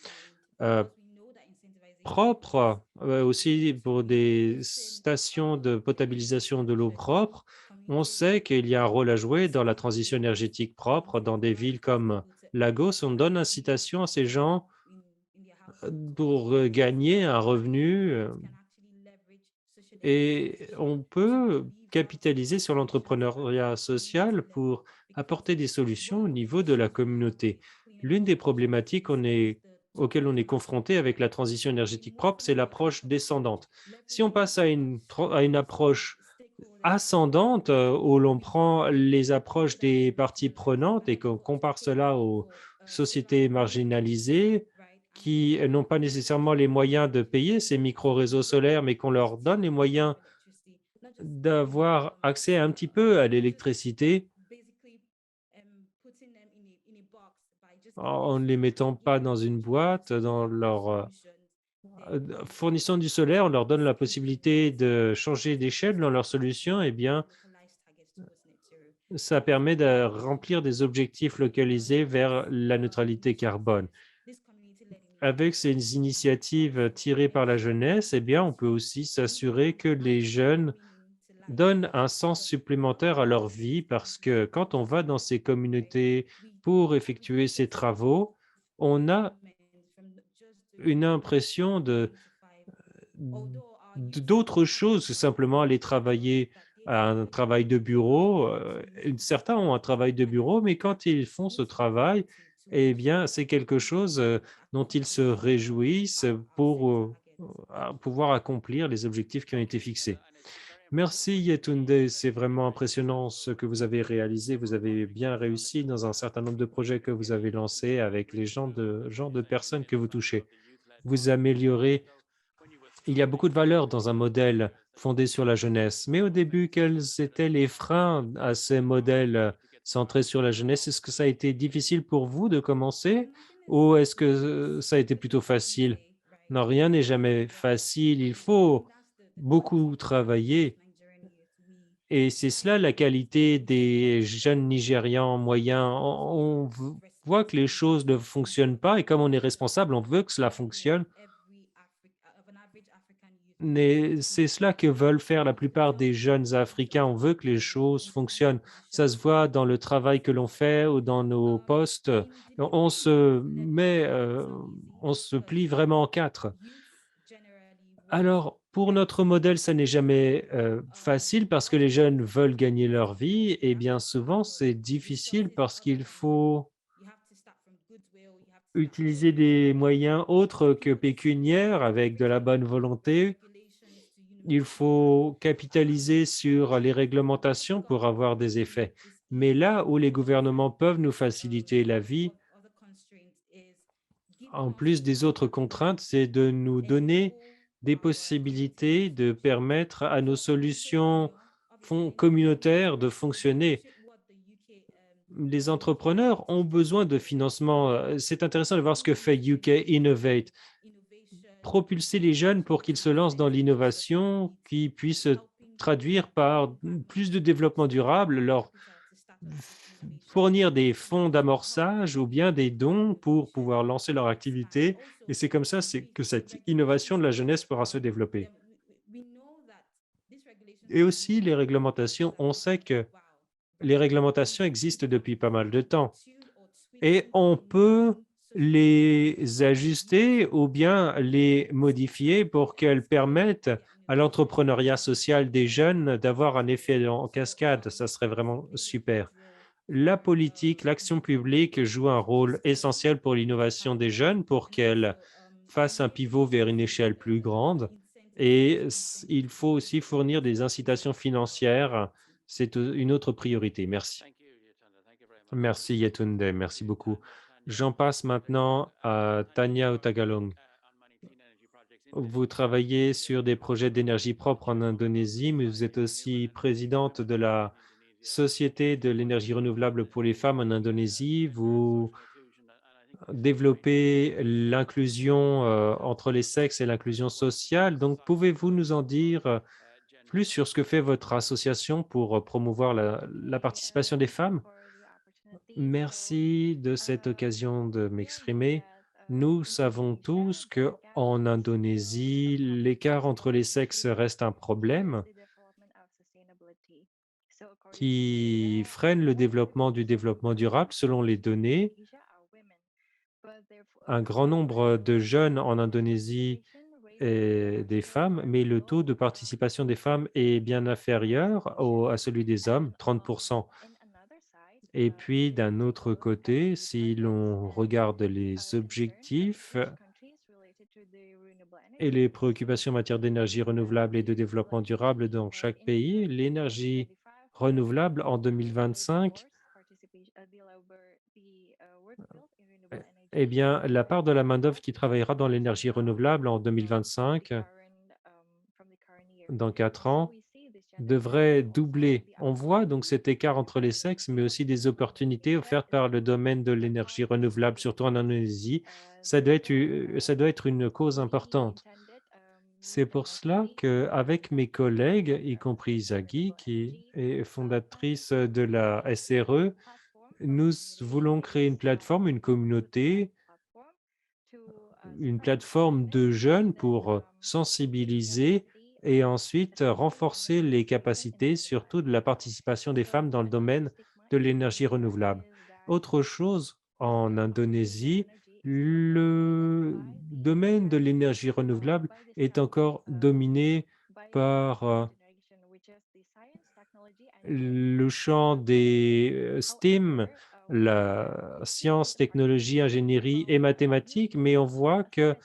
propres, aussi pour des stations de potabilisation de l'eau propre. On sait qu'il y a un rôle à jouer dans la transition énergétique propre dans des villes comme Lagos. On donne incitation à ces gens pour gagner un revenu et on peut capitaliser sur l'entrepreneuriat social pour apporter des solutions au niveau de la communauté. L'une des problématiques auxquelles on est confronté avec la transition énergétique propre, c'est l'approche descendante. Si on passe à une approche ascendante, où l'on prend les approches des parties prenantes et qu'on compare cela aux sociétés marginalisées, qui n'ont pas nécessairement les moyens de payer ces micro-réseaux solaires, mais qu'on leur donne les moyens d'avoir accès un petit peu à l'électricité en ne les mettant pas dans une boîte, dans leur fournissant du solaire, on leur donne la possibilité de changer d'échelle dans leur solution, eh bien, ça permet de remplir des objectifs localisés vers la neutralité carbone. Avec ces initiatives tirées par la jeunesse, eh bien, on peut aussi s'assurer que les jeunes donnent un sens supplémentaire à leur vie parce que quand on va dans ces communautés pour effectuer ces travaux, on a une impression d'autre chose que simplement aller travailler à un travail de bureau. Certains ont un travail de bureau, mais quand ils font ce travail, eh bien, c'est quelque chose dont ils se réjouissent pour pouvoir accomplir les objectifs qui ont été fixés. Merci Yetunde, c'est vraiment impressionnant ce que vous avez réalisé. Vous avez bien réussi dans un certain nombre de projets que vous avez lancés avec les gens de personnes que vous touchez. Vous améliorez. Il y a beaucoup de valeurs dans un modèle fondé sur la jeunesse. Mais au début, quels étaient les freins à ces modèles centrés sur la jeunesse? Est-ce que ça a été difficile pour vous de commencer ou est-ce que ça a été plutôt facile? Non, rien n'est jamais facile. Il faut beaucoup travailler et c'est cela la qualité des jeunes Nigérians moyens. Voit que les choses ne fonctionnent pas et comme on est responsable, on veut que cela fonctionne. Mais c'est cela que veulent faire la plupart des jeunes Africains. On veut que les choses fonctionnent. Ça se voit dans le travail que l'on fait ou dans nos postes. On se met, on se plie vraiment en quatre. Alors, pour notre modèle, ça n'est jamais facile parce que les jeunes veulent gagner leur vie et bien souvent, c'est difficile parce qu'il faut utiliser des moyens autres que pécuniaires avec de la bonne volonté. Il faut capitaliser sur les réglementations pour avoir des effets. Mais là où les gouvernements peuvent nous faciliter la vie, en plus des autres contraintes, c'est de nous donner des possibilités de permettre à nos solutions communautaires de fonctionner. Les entrepreneurs ont besoin de financement. C'est intéressant de voir ce que fait UK Innovate. Propulser les jeunes pour qu'ils se lancent dans l'innovation, qui puisse traduire par plus de développement durable, leur fournir des fonds d'amorçage ou bien des dons pour pouvoir lancer leur activité. Et c'est comme ça que cette innovation de la jeunesse pourra se développer. Et aussi les réglementations, on sait que les réglementations existent depuis pas mal de temps et on peut les ajuster ou bien les modifier pour qu'elles permettent à l'entrepreneuriat social des jeunes d'avoir un effet en cascade. Ça serait vraiment super. La politique, l'action publique joue un rôle essentiel pour l'innovation des jeunes pour qu'elle fasse un pivot vers une échelle plus grande. Et il faut aussi fournir des incitations financières. C'est une autre priorité. Merci. Merci Yetunde, merci beaucoup. J'en passe maintenant à Tania Otagalung. Vous travaillez sur des projets d'énergie propre en Indonésie, mais vous êtes aussi présidente de la Société de l'énergie renouvelable pour les femmes en Indonésie. Vous développez l'inclusion entre les sexes et l'inclusion sociale. Donc, pouvez-vous nous en dire plus sur ce que fait votre association pour promouvoir la participation des femmes? Merci de cette occasion de m'exprimer. Nous savons tous que en Indonésie, l'écart entre les sexes reste un problème qui freine le développement du développement durable. Selon les données, un grand nombre de jeunes en Indonésie est des femmes, mais le taux de participation des femmes est bien inférieur à celui des hommes, 30%. Et puis, d'un autre côté, si l'on regarde les objectifs et les préoccupations en matière d'énergie renouvelable et de développement durable dans chaque pays, l'énergie renouvelable en 2025, eh bien, la part de la main-d'œuvre qui travaillera dans l'énergie renouvelable en 2025, dans 4 ans, devrait doubler. On voit donc cet écart entre les sexes, mais aussi des opportunités offertes par le domaine de l'énergie renouvelable, surtout en Indonésie. Ça doit être une cause importante. C'est pour cela qu'avec mes collègues, y compris Isagi, qui est fondatrice de la SRE, nous voulons créer une plateforme, une communauté, une plateforme de jeunes pour sensibiliser et ensuite renforcer les capacités, surtout de la participation des femmes dans le domaine de l'énergie renouvelable. Autre chose, en Indonésie, le domaine de l'énergie renouvelable est encore dominé par le champ des STEAM, la science, technologie, ingénierie et mathématiques, mais on voit que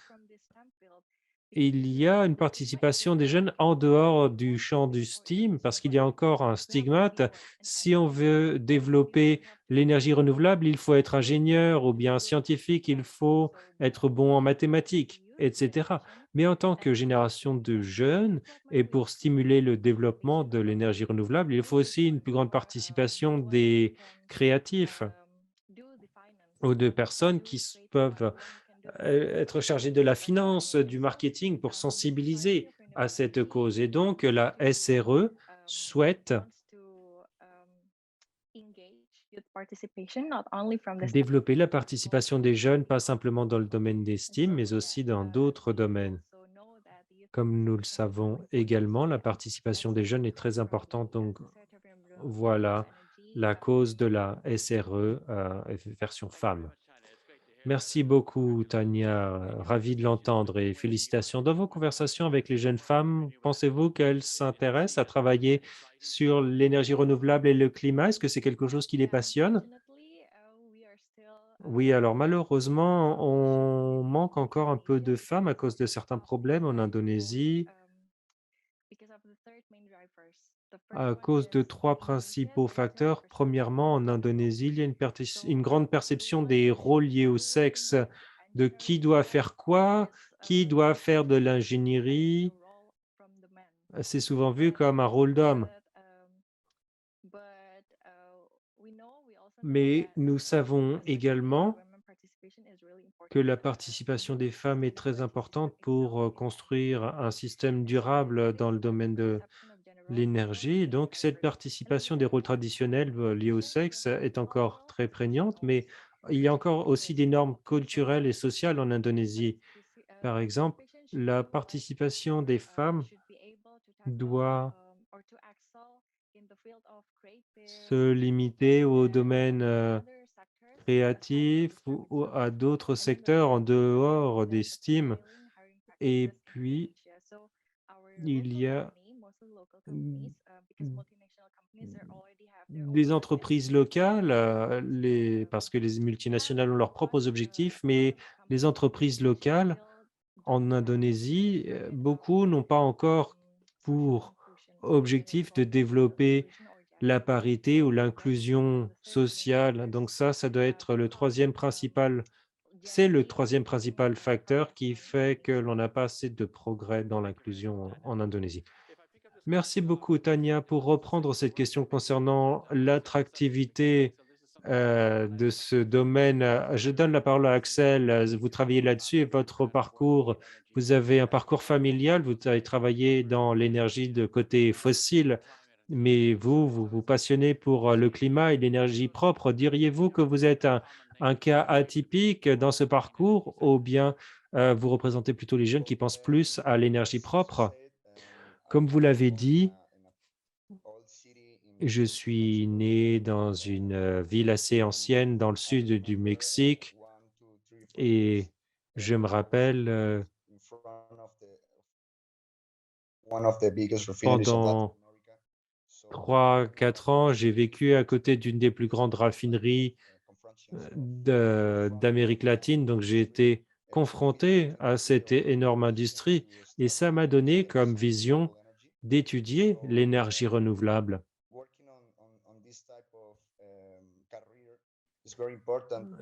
il y a une participation des jeunes en dehors du champ du STEAM, parce qu'il y a encore un stigmate. Si on veut développer l'énergie renouvelable, il faut être ingénieur ou bien scientifique, il faut être bon en mathématiques, etc. Mais en tant que génération de jeunes, et pour stimuler le développement de l'énergie renouvelable, il faut aussi une plus grande participation des créatifs ou de personnes qui peuvent être chargé de la finance, du marketing pour sensibiliser à cette cause. Et donc, la SRE souhaite développer la participation des jeunes, pas simplement dans le domaine des STEAM, mais aussi dans d'autres domaines. Comme nous le savons également, la participation des jeunes est très importante. Donc, voilà la cause de la SRE version femme. Merci beaucoup, Tania. Ravi de l'entendre et félicitations. Dans vos conversations avec les jeunes femmes, pensez-vous qu'elles s'intéressent à travailler sur l'énergie renouvelable et le climat? Est-ce que c'est quelque chose qui les passionne? Oui, alors malheureusement, on manque encore un peu de femmes à cause de certains problèmes en Indonésie, à cause de trois principaux facteurs. Premièrement, en Indonésie, il y a une grande perception des rôles liés au sexe, de qui doit faire quoi, qui doit faire de l'ingénierie. C'est souvent vu comme un rôle d'homme. Mais nous savons également que la participation des femmes est très importante pour construire un système durable dans le domaine de l'énergie. Donc, cette participation des rôles traditionnels liés au sexe est encore très prégnante, mais il y a encore aussi des normes culturelles et sociales en Indonésie. Par exemple, la participation des femmes doit se limiter au domaine créatif ou à d'autres secteurs en dehors des STEAM. Et puis, il y a mm, des entreprises locales, parce que les multinationales ont leurs propres objectifs, mais les entreprises locales en Indonésie, beaucoup n'ont pas encore pour objectif de développer la parité ou l'inclusion sociale. Donc ça doit être le troisième principal, c'est le troisième principal facteur qui fait que l'on n'a pas assez de progrès dans l'inclusion en Indonésie. Merci beaucoup, Tania. Pour reprendre cette question concernant l'attractivité de ce domaine, je donne la parole à Axel. Vous travaillez là-dessus et votre parcours, vous avez un parcours familial, vous avez travaillé dans l'énergie de côté fossile, mais vous vous passionnez pour le climat et l'énergie propre. Diriez-vous que vous êtes un cas atypique dans ce parcours ou bien vous représentez plutôt les jeunes qui pensent plus à l'énergie propre? Comme vous l'avez dit, je suis né dans une ville assez ancienne dans le sud du Mexique et je me rappelle, pendant 3 4 ans, j'ai vécu à côté d'une des plus grandes raffineries d'Amérique latine, donc j'ai été confronté à cette énorme industrie et ça m'a donné comme vision d'étudier l'énergie renouvelable.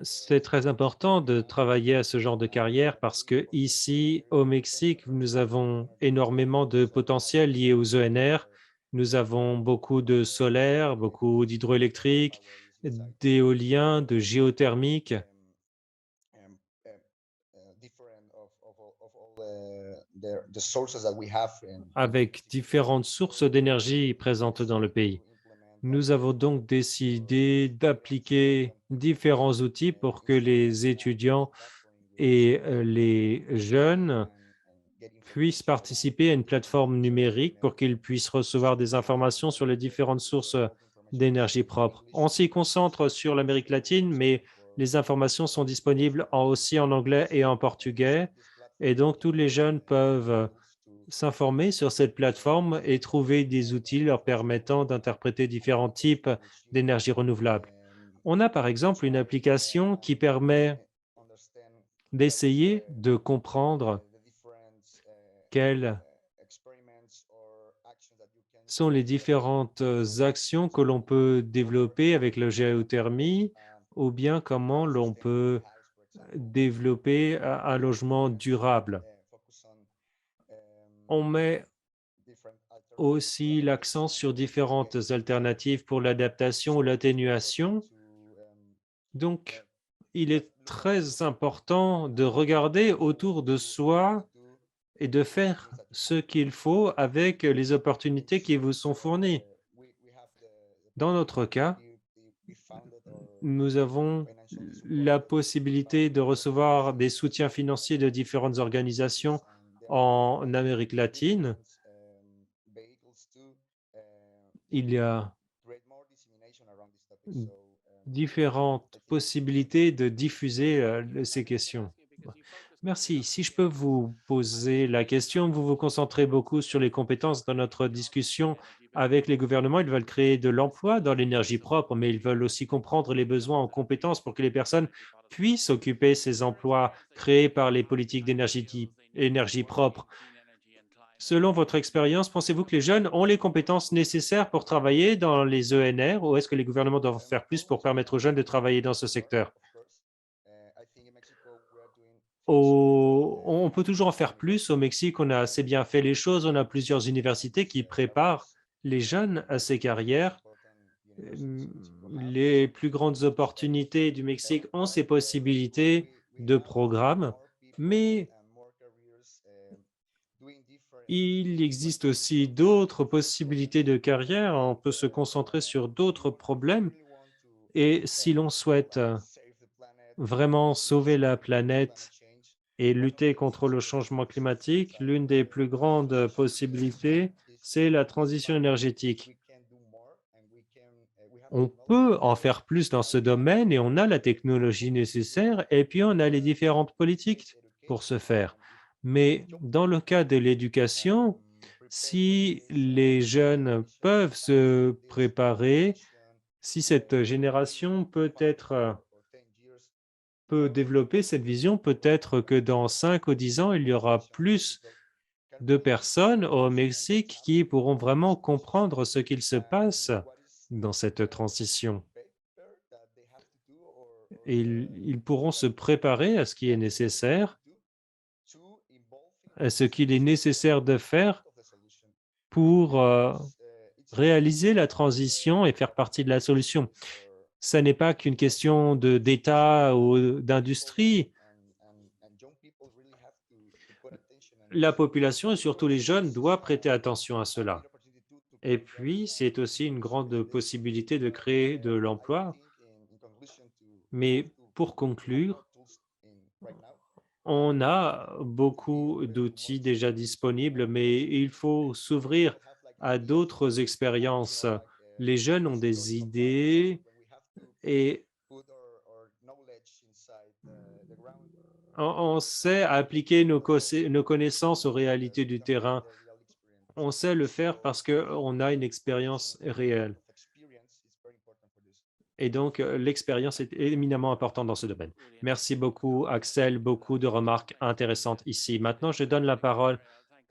C'est très important de travailler à ce genre de carrière parce que ici, au Mexique, nous avons énormément de potentiel lié aux ENR. Nous avons beaucoup de solaire, beaucoup d'hydroélectrique, d'éolien, de géothermique. avec différentes sources d'énergie présentes dans le pays. Nous avons donc décidé d'appliquer différents outils pour que les étudiants et les jeunes puissent participer à une plateforme numérique pour qu'ils puissent recevoir des informations sur les différentes sources d'énergie propre. On s'y concentre sur l'Amérique latine, mais les informations sont disponibles aussi en anglais et en portugais. Et donc, tous les jeunes peuvent s'informer sur cette plateforme et trouver des outils leur permettant d'interpréter différents types d'énergie renouvelable. On a par exemple une application qui permet d'essayer de comprendre quelles sont les différentes actions que l'on peut développer avec la géothermie ou bien comment l'on peut développer un logement durable. On met aussi l'accent sur différentes alternatives pour l'adaptation ou l'atténuation. Donc, il est très important de regarder autour de soi et de faire ce qu'il faut avec les opportunités qui vous sont fournies. Dans notre cas, nous avons la possibilité de recevoir des soutiens financiers de différentes organisations en Amérique latine. Il y a différentes possibilités de diffuser ces questions. Merci. Si je peux vous poser la question, vous vous concentrez beaucoup sur les compétences dans notre discussion avec les gouvernements. Ils veulent créer de l'emploi dans l'énergie propre, mais ils veulent aussi comprendre les besoins en compétences pour que les personnes puissent occuper ces emplois créés par les politiques d'énergie propre. Selon votre expérience, pensez-vous que les jeunes ont les compétences nécessaires pour travailler dans les ENR ou est-ce que les gouvernements doivent faire plus pour permettre aux jeunes de travailler dans ce secteur? On peut toujours en faire plus. Au Mexique, on a assez bien fait les choses. On a plusieurs universités qui préparent les jeunes à ces carrières. Les plus grandes opportunités du Mexique ont ces possibilités de programmes, mais il existe aussi d'autres possibilités de carrière. On peut se concentrer sur d'autres problèmes. Et si l'on souhaite vraiment sauver la planète et lutter contre le changement climatique, l'une des plus grandes possibilités, c'est la transition énergétique. On peut en faire plus dans ce domaine et on a la technologie nécessaire et puis on a les différentes politiques pour ce faire. Mais dans le cas de l'éducation, si les jeunes peuvent se préparer, si cette génération peut développer cette vision, peut-être que dans 5 ou 10 ans, il y aura plus de personnes au Mexique qui pourront vraiment comprendre ce qu'il se passe dans cette transition. Et ils pourront se préparer à ce qui est nécessaire, à ce qu'il est nécessaire de faire pour réaliser la transition et faire partie de la solution. Ce n'est pas qu'une question d'État ou d'industrie. La population et surtout les jeunes doivent prêter attention à cela. Et puis, c'est aussi une grande possibilité de créer de l'emploi. Mais pour conclure, on a beaucoup d'outils déjà disponibles, mais il faut s'ouvrir à d'autres expériences. Les jeunes ont des idées et on sait appliquer nos connaissances aux réalités du terrain. On sait le faire parce qu'on a une expérience réelle. Et donc, l'expérience est éminemment importante dans ce domaine. Merci beaucoup, Axel. Beaucoup de remarques intéressantes ici. Maintenant, je donne la parole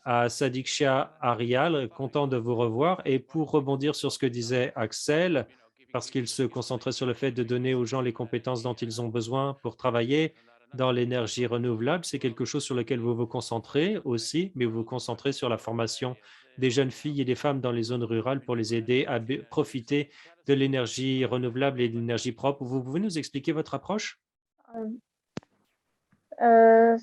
à Sadiksha Arial, content de vous revoir. Et pour rebondir sur ce que disait Axel, parce qu'il se concentrait sur le fait de donner aux gens les compétences dont ils ont besoin pour travailler dans l'énergie renouvelable, c'est quelque chose sur lequel vous vous concentrez aussi, mais vous vous concentrez sur la formation des jeunes filles et des femmes dans les zones rurales pour les aider à profiter de l'énergie renouvelable et de l'énergie propre. Vous pouvez nous expliquer votre approche? Alors,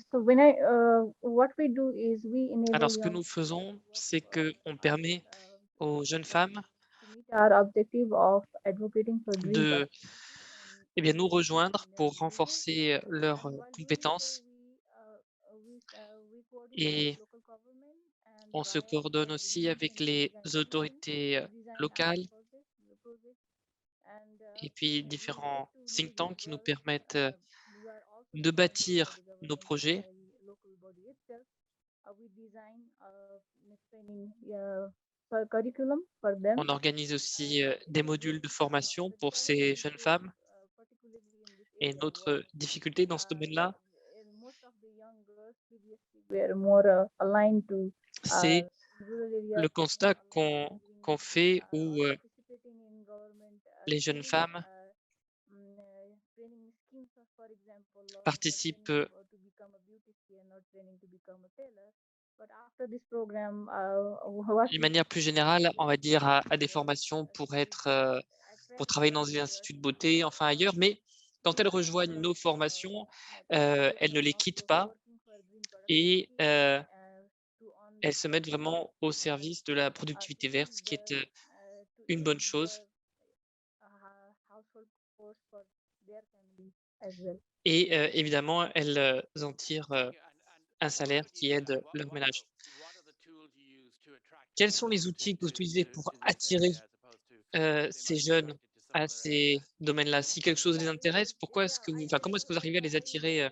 ce que nous faisons, c'est qu'on permet aux jeunes femmes de nous rejoindre pour renforcer leurs compétences et on se coordonne aussi avec les autorités locales et puis différents think tanks qui nous permettent de bâtir nos projets. On organise aussi des modules de formation pour ces jeunes femmes. Et notre difficulté dans ce domaine-là, c'est le constat qu'on fait où les jeunes femmes participent d'une manière plus générale, on va dire, à des formations pour travailler dans des instituts de beauté, enfin ailleurs, mais quand elles rejoignent nos formations, elles ne les quittent pas et elles se mettent vraiment au service de la productivité verte, ce qui est une bonne chose. Et évidemment, elles en tirent un salaire qui aide leur ménage. Quels sont les outils que vous utilisez pour attirer ces jeunes à ces domaines-là? Si quelque chose les intéresse, comment est-ce que vous arrivez à les attirer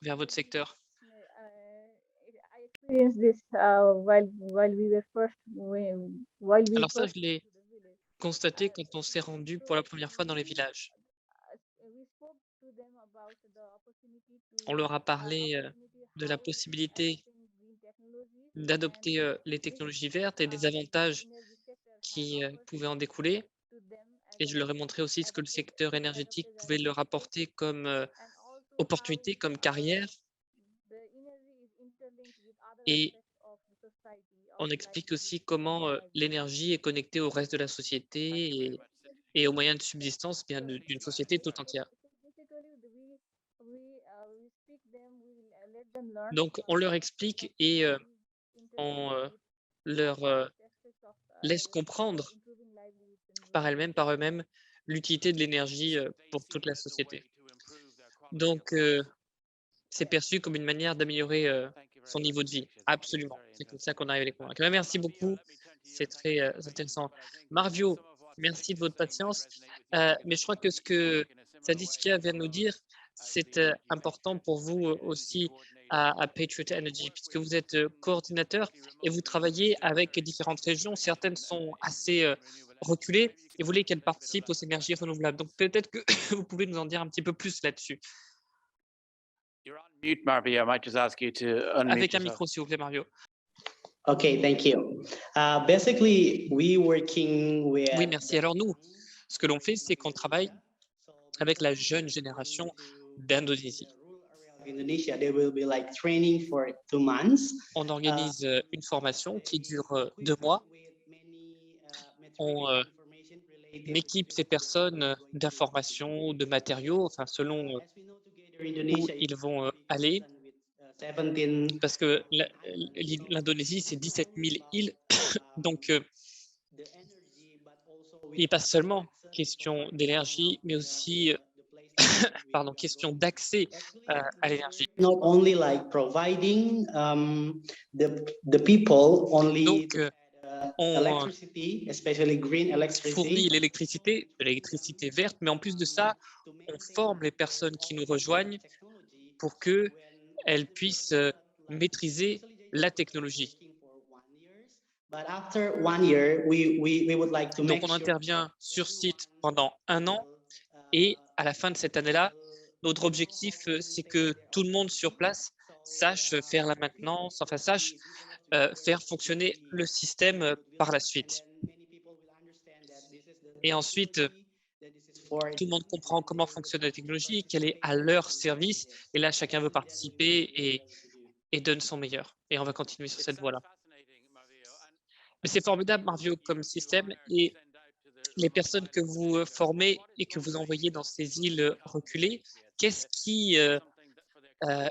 vers votre secteur? Alors ça, je l'ai constaté quand on s'est rendu pour la première fois dans les villages. On leur a parlé de la possibilité d'adopter les technologies vertes et des avantages qui pouvaient en découler. Et je leur ai montré aussi ce que le secteur énergétique pouvait leur apporter comme opportunité, comme carrière. Et on explique aussi comment l'énergie est connectée au reste de la société et aux moyens de subsistance d'une société tout entière. Donc, on leur explique et on leur laisse comprendre par eux-mêmes, l'utilité de l'énergie pour toute la société. Donc, c'est perçu comme une manière d'améliorer son niveau de vie. Absolument. C'est comme ça qu'on arrive à les convaincre. Merci beaucoup. C'est très intéressant. Marvio, merci de votre patience. Mais je crois que ce que Sadiskia vient de nous dire, c'est important pour vous aussi à Patriot Energy, puisque vous êtes coordinateur et vous travaillez avec différentes régions. Certaines sont assez reculées et vous voulez qu'elles participent aux énergies renouvelables. Donc peut-être que vous pouvez nous en dire un petit peu plus là-dessus. You're on mute, Marvio. I might just ask you to unmute Avec un yourself. micro, s'il vous plaît, Mario. Okay, thank you. Basically, we working with. Oui, merci. Alors nous, ce que l'on fait, c'est qu'on travaille avec la jeune génération d'Indonésie. Indonesia, there will be like training for 2 months. On organise une formation qui dure 2 mois. On équipe ces personnes d'informations, de matériaux, enfin selon où ils vont aller, parce que l'Indonésie, c'est 17 000 îles, donc il n'est pas seulement question d'énergie, mais aussi question d'accès à l'énergie. Not only like providing the people only. Donc, on Electricity, especially green electricity. fournit l'électricité, de l'électricité verte, mais en plus de ça, on forme les personnes qui nous rejoignent pour qu'elles puissent maîtriser la technologie. But after 1 year, we would like to Donc, make on intervient sur site pendant 1 an et à la fin de cette année-là, notre objectif, c'est que tout le monde sur place sache faire la maintenance, enfin sache faire fonctionner le système par la suite. Et ensuite, tout le monde comprend comment fonctionne la technologie, qu'elle est à leur service. Et là, chacun veut participer et donne son meilleur. Et on va continuer sur cette voie-là. Mais c'est formidable, Marvio, comme système. Et les personnes que vous formez et que vous envoyez dans ces îles reculées, qu'est-ce qui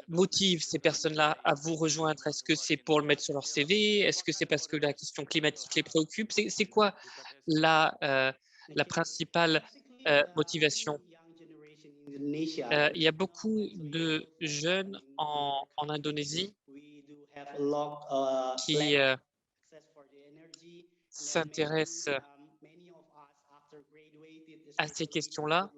motive ces personnes-là à vous rejoindre? Est-ce que c'est pour le mettre sur leur CV? Est-ce que c'est parce que la question climatique les préoccupe? C'est quoi la principale motivation? Il y a beaucoup de jeunes en Indonésie qui s'intéressent à ces questions-là.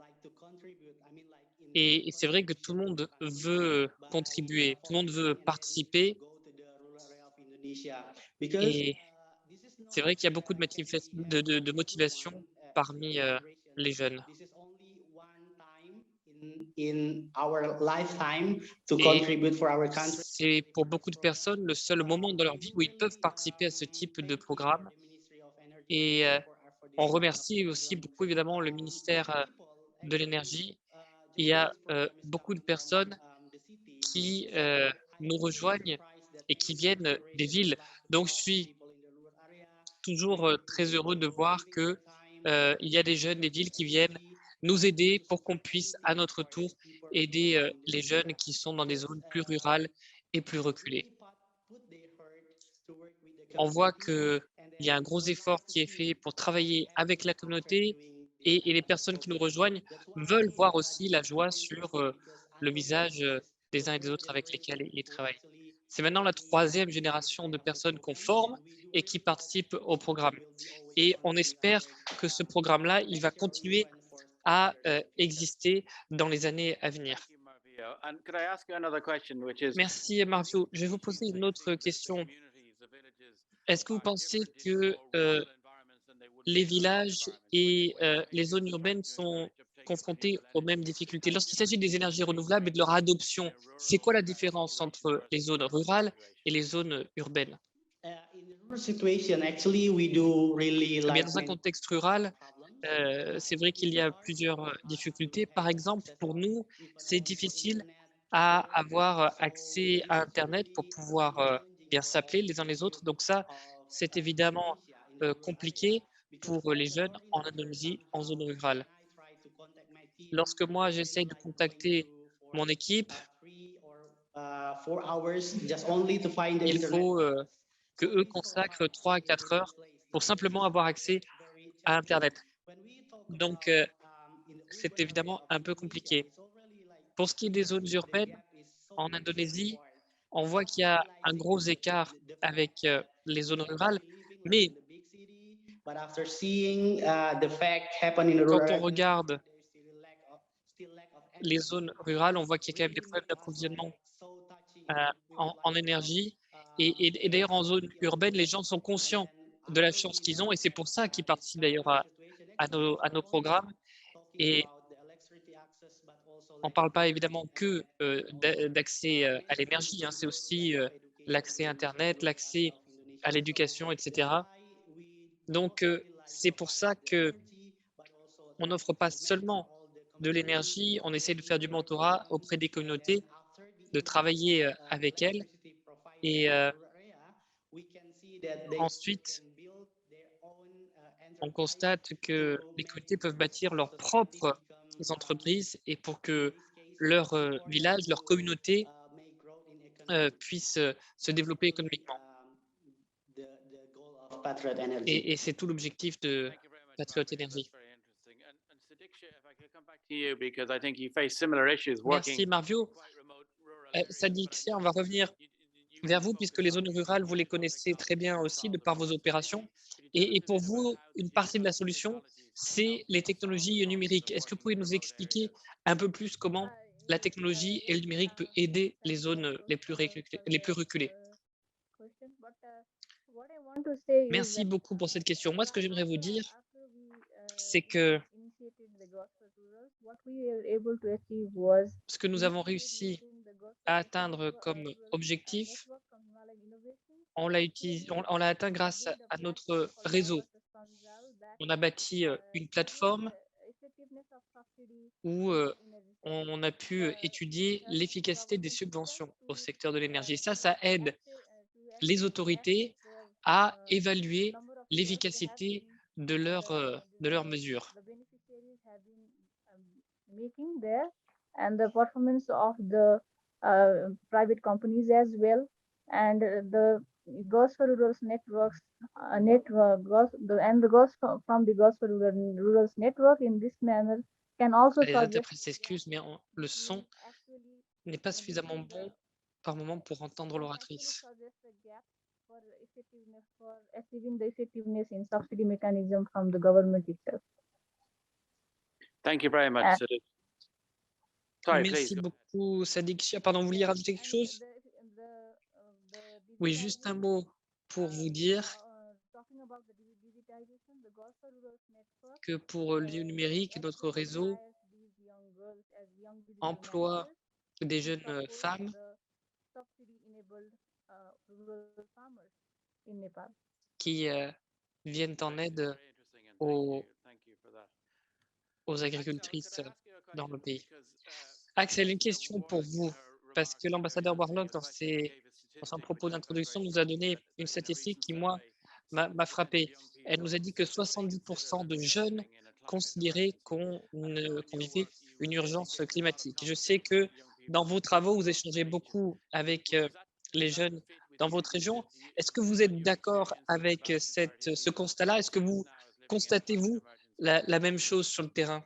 Et c'est vrai que tout le monde veut contribuer, tout le monde veut participer. Et c'est vrai qu'il y a beaucoup de, de motivation parmi les jeunes. In our lifetime to Et contribute for our country. c'est pour beaucoup de personnes le seul moment dans leur vie où ils peuvent participer à ce type de programme. Et on remercie aussi beaucoup évidemment le ministère de l'énergie. Il y a beaucoup de personnes qui nous rejoignent et qui viennent des villes. Donc, je suis toujours très heureux de voir que il y a des jeunes des villes qui viennent nous aider pour qu'on puisse à notre tour aider les jeunes qui sont dans des zones plus rurales et plus reculées. On voit qu'il y a un gros effort qui est fait pour travailler avec la communauté et les personnes qui nous rejoignent veulent voir aussi la joie sur le visage des uns et des autres avec lesquels ils travaillent. C'est maintenant la troisième génération de personnes qu'on forme et qui participent au programme. Et on espère que ce programme-là, il va continuer à exister dans les années à venir. Thank you, Marvio. And could I ask you another question, which is, Merci Marvio. Je vais vous poser une autre question. Est-ce que vous pensez que les villages et les zones urbaines sont confrontés aux mêmes difficultés? Lorsqu'il s'agit des énergies renouvelables et de leur adoption, c'est quoi la différence entre les zones rurales et les zones urbaines? In the rural situation, actually, we do really Eh bien, like dans un many contexte rural, problems. c'est vrai qu'il y a plusieurs difficultés. Par exemple, pour nous, c'est difficile à avoir accès à Internet pour pouvoir bien s'appeler les uns les autres. Donc ça, c'est évidemment compliqué pour les jeunes en Indonésie, en zone rurale. Lorsque moi, j'essaye de contacter mon équipe, il faut que eux consacrent 3 à 4 heures pour simplement avoir accès à Internet. Donc, c'est évidemment un peu compliqué. Pour ce qui est des zones urbaines, en Indonésie, on voit qu'il y a un gros écart avec les zones rurales, mais quand on regarde les zones rurales, on voit qu'il y a quand même des problèmes d'approvisionnement en énergie. Et d'ailleurs, en zone urbaine, les gens sont conscients de la chance qu'ils ont et c'est pour ça qu'ils participent d'ailleurs à nos programmes. Et on ne parle pas évidemment que d'accès à l'énergie, hein, c'est aussi l'accès à Internet, l'accès à l'éducation, etc. Donc, c'est pour ça que on n'offre pas seulement de l'énergie, on essaie de faire du mentorat auprès des communautés, de travailler avec elles. Et ensuite, on constate que les communautés peuvent bâtir leurs propres entreprises et pour que leur village, leur communauté puisse se développer économiquement. Et c'est tout l'objectif de thank you very much, Patriot Marvio. Energy. That's very interesting. And Sadiksha, if I could come back to you, because I think you face similar issues working Merci Marvio. quite remote rural areas. But I Sadixia, on think va revenir you vers do vous puisque focus les on zones rurales, vous les public connaissez très bien public aussi de solve the par vos problem. So opérations. could you tell us Et a pour bit about vous, how une this partie de use la of solution, technologies c'est help les people solve technologies problems numériques. of Est-ce que vous working pouvez in nous rural expliquer areas? un peu plus comment la technologie et le numérique peut aider les zones les plus reculées? Merci beaucoup pour cette question. Moi, ce que j'aimerais vous dire, c'est que ce que nous avons réussi à atteindre comme objectif, on l'a atteint grâce à notre réseau. On a bâti une plateforme où on a pu étudier l'efficacité des subventions au secteur de l'énergie. Ça aide les autorités à évaluer l'efficacité de leurs mesures. private companies as well. And the Girls for Rurals networks network and the from the Girls for Rurals network in this manner can also Les suggest interprètes s'excusent, mais le son actually n'est pas suffisamment reducing bon par moment pour entendre can actually l'oratrice. suggest a gap for achieving the effectiveness in subsidy mechanism from the government itself. Thank you very much. Uh, Sadiq. Sorry, please. Merci beaucoup, Sadiq Shia. Pardon, vous vouliez rajouter quelque chose? Oui, juste un mot pour vous dire que pour le numérique, notre réseau emploie des jeunes femmes qui viennent en aide aux, aux agricultrices dans le pays. Axel, une question pour vous, parce que l'ambassadeur Warlock, dans son propos d'introduction, nous a donné une statistique qui, moi, m'a frappé. Elle nous a dit que 70% de jeunes considéraient qu'on vivait une urgence climatique. Je sais que dans vos travaux, vous échangez beaucoup avec les jeunes dans votre région. Est-ce que vous êtes d'accord avec ce constat-là? Est-ce que vous constatez-vous la même chose sur le terrain?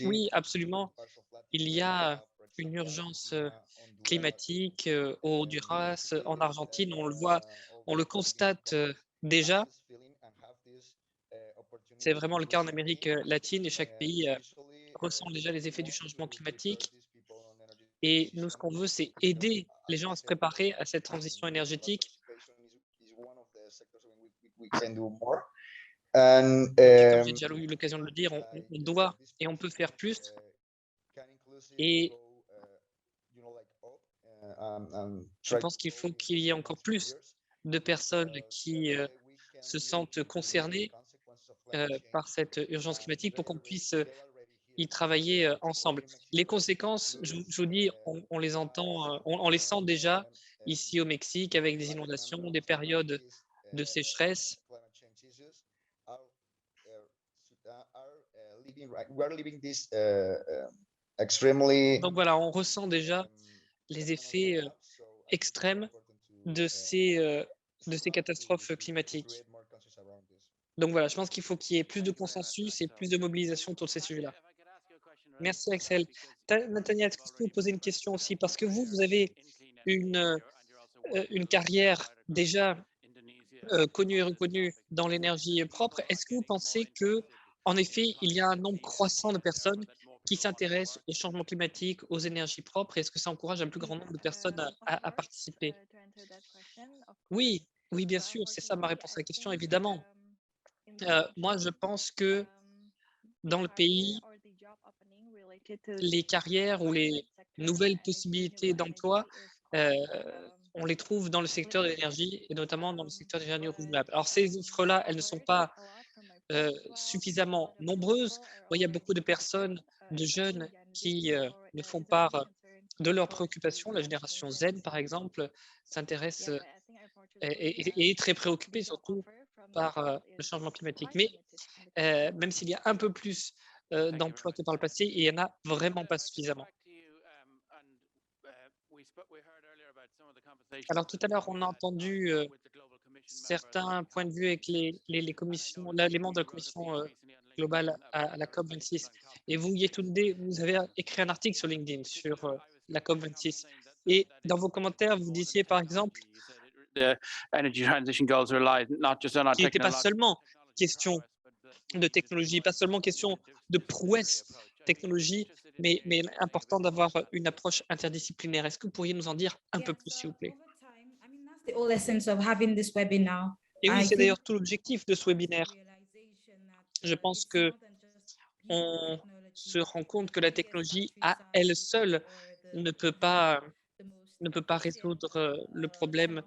Oui, absolument. Il y a une urgence climatique au Honduras, en Argentine, on le voit, on le constate déjà. C'est vraiment le cas en Amérique latine et chaque pays ressent déjà les effets du changement climatique. Et nous, ce qu'on veut, c'est aider les gens à se préparer à cette transition énergétique. Comme j'ai déjà eu l'occasion de le dire, on doit et on peut faire plus. Et je pense qu'il faut qu'il y ait encore plus de personnes qui se sentent concernées par cette urgence climatique pour qu'on puisse y travailler ensemble. Les conséquences, je vous dis, on les entend, on les sent déjà ici au Mexique avec des inondations, des périodes de sécheresse. Donc voilà, on ressent déjà les effets extrêmes de ces catastrophes climatiques. Donc voilà, je pense qu'il faut qu'il y ait plus de consensus et plus de mobilisation autour de ces sujets-là. Merci Axel. Nathaniel, est-ce que je peux vous poser une question aussi? Parce que vous avez une carrière déjà connue et reconnue dans l'énergie propre. Est-ce que vous pensez que, en effet, il y a un nombre croissant de personnes qui s'intéressent au changement climatique, aux énergies propres? Est-ce que ça encourage un plus grand nombre de personnes à participer? Oui, oui, bien sûr, c'est ça ma réponse à la question, évidemment. Moi, je pense que dans le pays, les carrières ou les nouvelles possibilités d'emploi, on les trouve dans le secteur de l'énergie et notamment dans le secteur des énergies renouvelables. Alors, ces offres-là, elles ne sont pas suffisamment nombreuses. Moi, il y a beaucoup de personnes, de jeunes qui me font part de leurs préoccupations. La génération Z, par exemple, s'intéresse et est très préoccupée surtout par le changement climatique. Mais même s'il y a un peu plus d'emplois que par le passé, il n'y en a vraiment pas suffisamment. Alors tout à l'heure, on a entendu certains points de vue avec les commissions, les membres de la commission globale à la COP26. Et vous, Yetunde, vous avez écrit un article sur LinkedIn sur la COP26. Et dans vos commentaires, vous disiez par exemple The energy transition goals rely not just on our qu'il n'était pas technological seulement question de technologie, pas seulement question de prouesse technologie, mais important d'avoir une approche interdisciplinaire. Est-ce que vous pourriez nous en dire un peu plus, s'il vous plaît? The whole essence of having this webinar. Et oui, I c'est think d'ailleurs tout l'objectif de ce webinaire. Je pense que on se rend compte que la technologie à elle seule ne peut pas résoudre le problème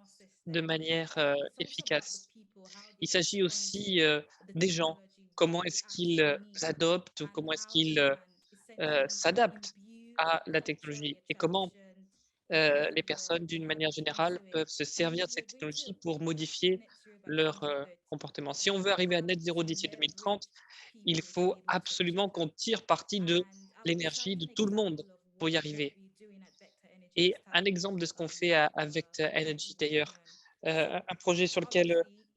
de manière efficace. Il s'agit aussi des gens. Comment est-ce qu'ils adoptent, comment est-ce qu'ils s'adaptent à la technologie et comment les personnes, d'une manière générale, peuvent se servir de cette technologie pour modifier leur comportement. Si on veut arriver à net zéro d'ici 2030, il faut absolument qu'on tire parti de l'énergie de tout le monde pour y arriver. Et un exemple de ce qu'on fait à Vector Energy d'ailleurs, un projet sur lequel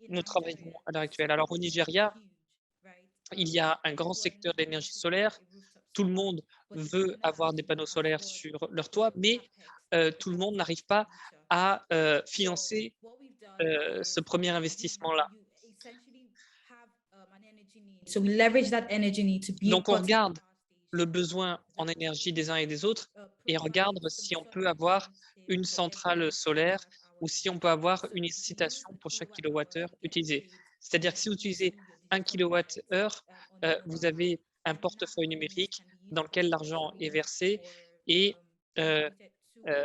nous travaillons à l'heure actuelle. Alors au Nigeria, il y a un grand secteur de l'énergie solaire. Tout le monde veut avoir des panneaux solaires sur leur toit, mais tout le monde n'arrive pas à financer ce premier investissement-là. So we leverage that energy need to build Donc on portable regarde power le stations, besoin en énergie des uns et des autres et provide regarde si on some peut sort of avoir incentive une for centrale every solaire ou kilowatt-hour si on used. peut avoir So une you incitation use pour a chaque kilowatt-hour, kilowattheure you get utilisé. paid C'est-à-dire que si vous utilisez 1 kWh, on your vous mobile app. avez un And then that portefeuille monies numérique can be used dans for lequel l'argent est volunteering versé or et euh, contributed towards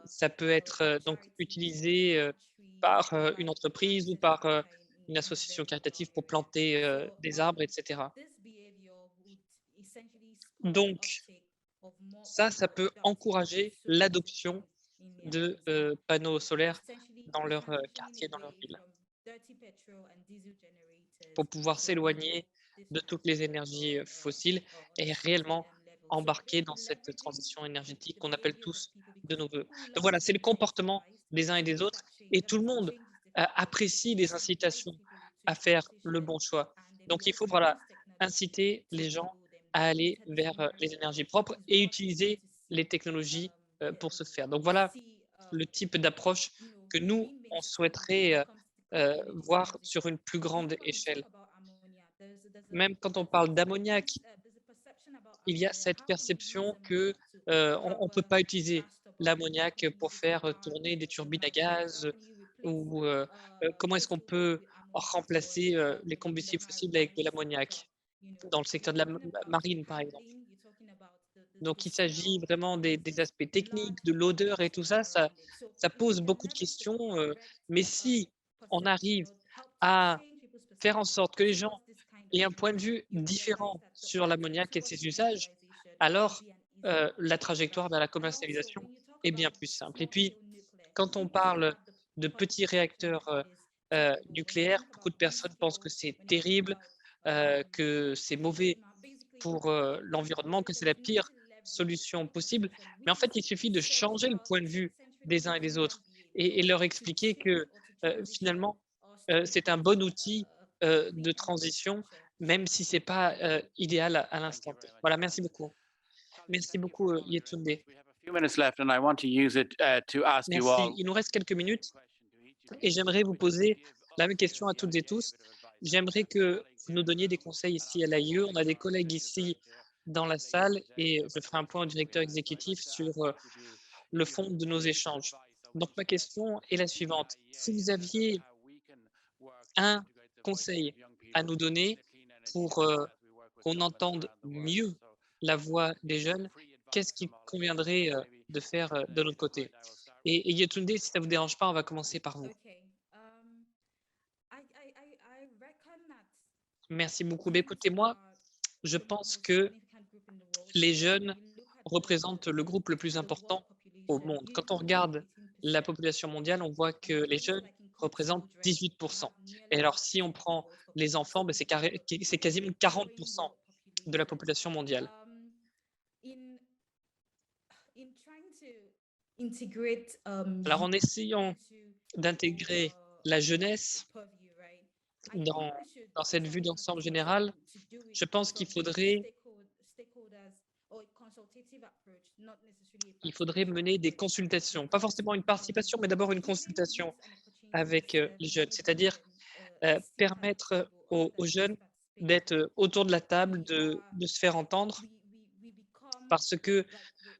ça peut être donc charities utilisé plant par trees, une provide entreprise ou access par Wi-Fi une in association very rural caritative pour areas. planter So des arbres, etc. this behavior would essentially spur the Donc, uptake of more ça peut productive encourager solar l'adoption systems in the de areas. And panneaux solaires essentially dans leur transitioning quartier, dans leur away ville, from dirty petrol and diesel generators pour pouvoir to more s'éloigner de toutes les énergies fossiles et réellement CCM level. So embarquer dans cette leveraging transition énergétique the qu'on appelle behaviors of tous people de because nos voeux. people Donc love voilà, to c'est le comportement incentivize des uns et to des look autres at change et and tout le make monde changes differently. apprécie So les it encourages incitations people to à faire le transition bon choix. and then we Donc il faut also voilà, use technology inciter to les gens enable them. à We use aller vers les technology énergies propres is et what we want utiliser to les see technologies pour ce faire. Donc we voilà see le type d'approche que nous, being on mainstream when it souhaiterait comes to clean energy voir sur transition. une plus Even grande when we talk échelle. about ammonia, Même quand on parle d'ammoniac, there's a perception about il y a ammonia. cette How can we use perception que ammonia to on ne power peut pas utiliser gas turbines? How l'ammoniac can we pour use it to faire power tourner des wind turbines à turbines? How gaz can you replace ou comment est-ce qu'on waste peut with ammonia for remplacer les in the combustibles fossiles avec de maritime sector? l'ammoniac dans le secteur de la Talking about marine, par exemple. handling, you're talking about the Donc, il s'agit smell. vraiment des There's aspects this large techniques, de l'odeur et tout complexity ça, around it. So ça if we pose can beaucoup de leverage the questions. correct Mais si on perception arrive or help to à change people's faire en perception sorte que les gens towards this kind of aient un point de energy, vue you realize différent that the sur uptake l'ammoniac et towards ses usages, commercialization will alors be an easier one, la trajectoire right? vers la And also, commercialisation when you talk est bien about plus simple. Et small puis, scale nuclear, quand on people still parle have the de petits positive perception réacteurs that it is terrible. When you nucléaires, think beaucoup about de big personnes pensent que scale, c'est when you think terrible, about que c'est mauvais Fukushima, basically pour looking at it this l'environnement, way, que c'est la there's pire limited leverage solution for possible. perception, Mais which en fait, is il suffit de changer le point de vue des uns et centrally des human autres behavior et leur to expliquer choose que or to transition finalement, us c'est un towards bon outil clean de energy transition, future. même si c'est pas idéal à Thank l'instant you T. very much Voilà, for merci that. beaucoup. Colleagues, Merci thank you beaucoup, for all of your Yetunde. inputs. We have a few minutes left, and I want to use it to ask you Merci. all Il nous reste quelques the same minutes question to each of et you, j'aimerais vous which is to poser give la us même here question at à the toutes et IEA a tous. bit of advice. And J'aimerais we have que colleagues vous here nous in the donniez des room. conseils ici à My l'AIE. On a colleagues des are our collègues executive ici director, dans la Lady salle et Giselle, je ferai un point au Baptiste directeur Moyal. So I'd like exécutif to sur ask each of you le if you fond have de nos any échanges. advice or Donc ma wishes question est la to the suivante. Si IEA vous in terms of aviez how we can work to un integrate the voices conseil of young à people nous in donner the clean energy pour space as we work with qu'on governments entende around the world. mieux So la voix des this is jeunes, free qu'est-ce advice qui from all of us. conviendrait So maybe de faire de Yetunde, notre if you don't côté? mind, I will start with Et you. Yetunde, si ça vous dérange pas, on va commencer par vous. Okay. I reckon that Merci beaucoup. Mais youth écoutez, moi, are je the pense most que significant group in the world. les When jeunes you look at représentent le groupe le plus the world important au population, monde. youth Quand on make up regarde la 18%. population mondiale, on voit que In les places jeunes like in représentent children, you have 18%. Et nearly alors, si 50% on of the prend world's les population. enfants, So ben, we have c'est a quasiment growing 40% world de la population. population mondiale. In trying to integrate Alors, en youth essayant into d'intégrer our la jeunesse purview, right? I dans, think we should dans cette vue try d'ensemble as much as générale, to do it je pense qu'il from a faudrait stakeholders or a consultative approach, not necessarily a il faudrait participation mener des approach. consultations. Pas Because forcément une participation, mais d'abord une giving consultation youth an opportunity to avec serve les and jeunes. give them C'est-à-dire a seat at the permettre table aux other than jeunes just d'être participating, autour de la table, we are de se faire entendre, we become parce que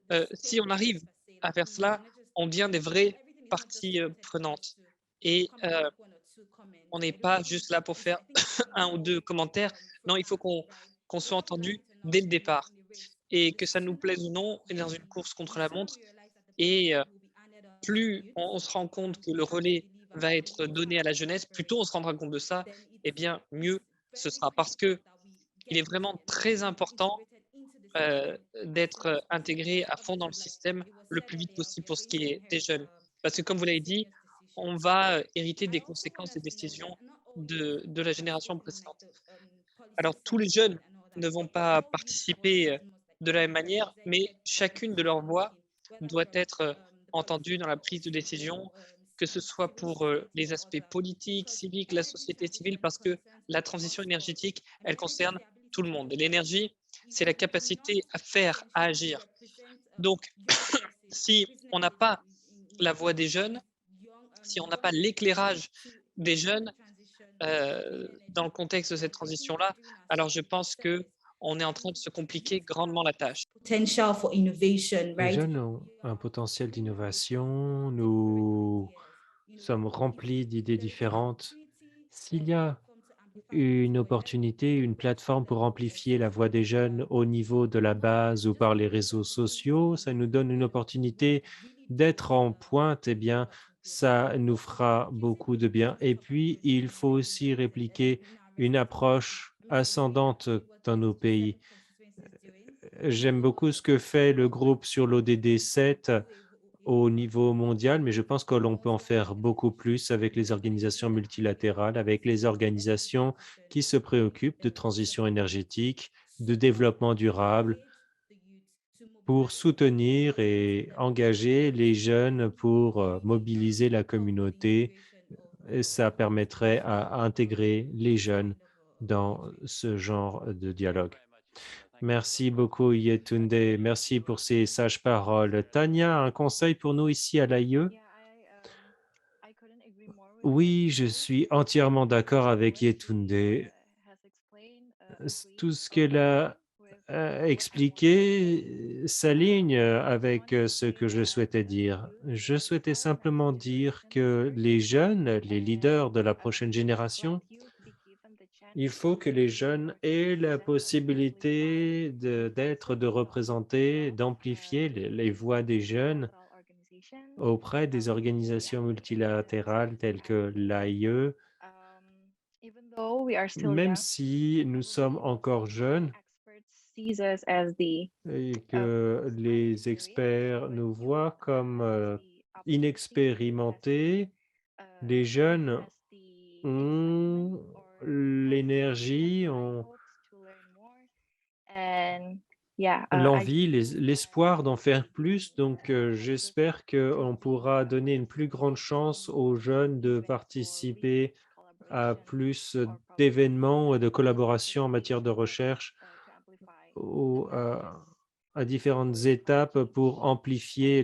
like the si on stakeholders arrive per se, à like faire cela, we're not just on devient des because vraies everything is not just parties centered on just prenantes. to Et come and make one or two on comments. n'est I don't pas think juste là pour faire I think it should be un ou more deux commentaires. Non, il faut programmed, right? qu'on A soit lot of times entendu in dès le our départ. in the race, Et the que ça nous sooner plaise ou non, on est dans une course contre la montre. we realize that the Et baton will be handed on to plus youth, on se rend compte que we le have to relais deliver va on être what donné has à la been jeunesse, plus offered, tôt on se rendra compte de ça, then et bien mieux ce very sera. Parce critical que that we il get est vraiment très important integrated into the system as soon d'être as possible. intégré Because à fond dans le obviously, like système it was le said plus vite earlier, we possible are pour ce going to qui est des inherit jeunes. Parce que comme vous l'avez dit, seniors' on decisions. va hériter I des also want conséquences us des to know that décisions not all youth de la génération participate in like précédente. the policy Alors tous les setting jeunes and all that. ne vont Not pas all youth voices participer must like de la même manière, mais chacune de leurs voix doit être entendue dans la prise de décision, que ce soit pour les aspects politiques, civiques, la société civile, parce que la transition énergétique, elle concerne tout le monde. Et l'énergie, c'est la capacité à faire, à agir. Donc, si on n'a pas la voix des jeunes, si on n'a pas l'éclairage des jeunes dans le contexte de cette transition-là, alors je pense que on est en train de se compliquer grandement la tâche. Potential for innovation, Les right? jeunes ont un potentiel d'innovation. Nous sommes remplis d'idées différentes. S'il y a une opportunité, une plateforme pour amplifier la voix des jeunes au niveau de la base ou par les réseaux sociaux, ça nous donne une opportunité d'être en pointe, eh bien, ça nous fera beaucoup de bien. Et puis, il faut aussi répliquer une approche ascendante dans nos pays. J'aime beaucoup ce que fait le groupe sur l'ODD 7 au niveau mondial, mais je pense que l'on peut en faire beaucoup plus avec les organisations multilatérales, avec les organisations qui se préoccupent de transition énergétique, de développement durable, pour soutenir et engager les jeunes pour mobiliser la communauté. Et ça permettrait à intégrer les jeunes dans ce genre de dialogue. Merci beaucoup, Yetunde. Merci pour ces sages paroles. Tania, un conseil pour nous ici à l'AIE? Oui, je suis entièrement d'accord avec Yetunde. Tout ce qu'elle a expliqué s'aligne avec ce que je souhaitais dire. Je souhaitais simplement dire que les jeunes, les leaders de la prochaine génération, il faut que les jeunes aient la possibilité d'être, de représenter, d'amplifier les voix des jeunes auprès des organisations multilatérales telles que l'AIE, même si nous sommes encore jeunes et que les experts nous voient comme inexpérimentés, les jeunes ont l'énergie, ont l'envie, l'espoir d'en faire plus. Donc, j'espère qu'on pourra donner une plus grande chance aux jeunes de participer à plus d'événements et de collaborations en matière de recherche ou à différentes étapes pour amplifier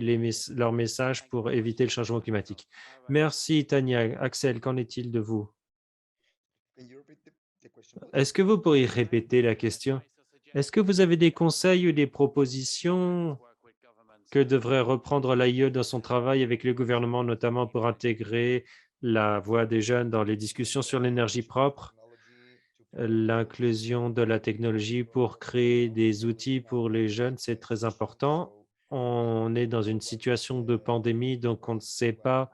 leurs messages pour éviter le changement climatique. Merci, Tania. Axel, qu'en est-il de vous? Est-ce que vous pourriez répéter la question? Est-ce que vous avez des conseils ou des propositions que devrait reprendre l'AIE dans son travail avec le gouvernement, notamment pour intégrer la voix des jeunes dans les discussions sur l'énergie propre, l'inclusion de la technologie pour créer des outils pour les jeunes, c'est très important. On est dans une situation de pandémie, donc on ne sait pas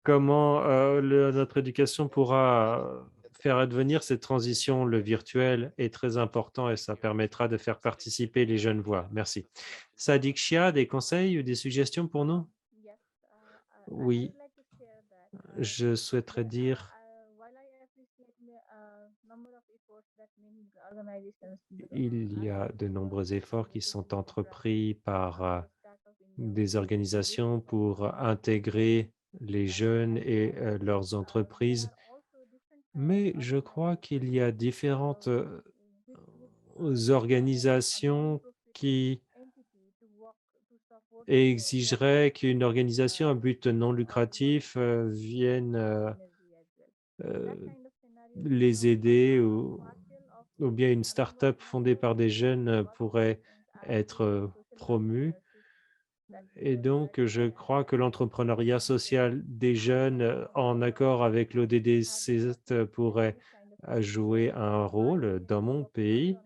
comment notre éducation pourra faire advenir cette transition. Le virtuel est très important et ça permettra de faire participer les jeunes voix. Merci. Sadiq Shia, des conseils ou des suggestions pour nous? Yes, I Oui, would like to share that je souhaiterais dire, while I appreciate number of efforts that many organizations il y a de nombreux efforts qui sont entrepris par startup in des organisations pour intégrer les jeunes et leurs entreprises, mais je crois qu'il y a différentes organisations qui exigeraient qu'une organisation à but non lucratif vienne euh, les aider ou bien une start-up fondée par des jeunes pourrait être promue. Et donc, je crois que l'entrepreneuriat social des jeunes en accord avec l'ODD 7 pourrait jouer un rôle dans mon pays.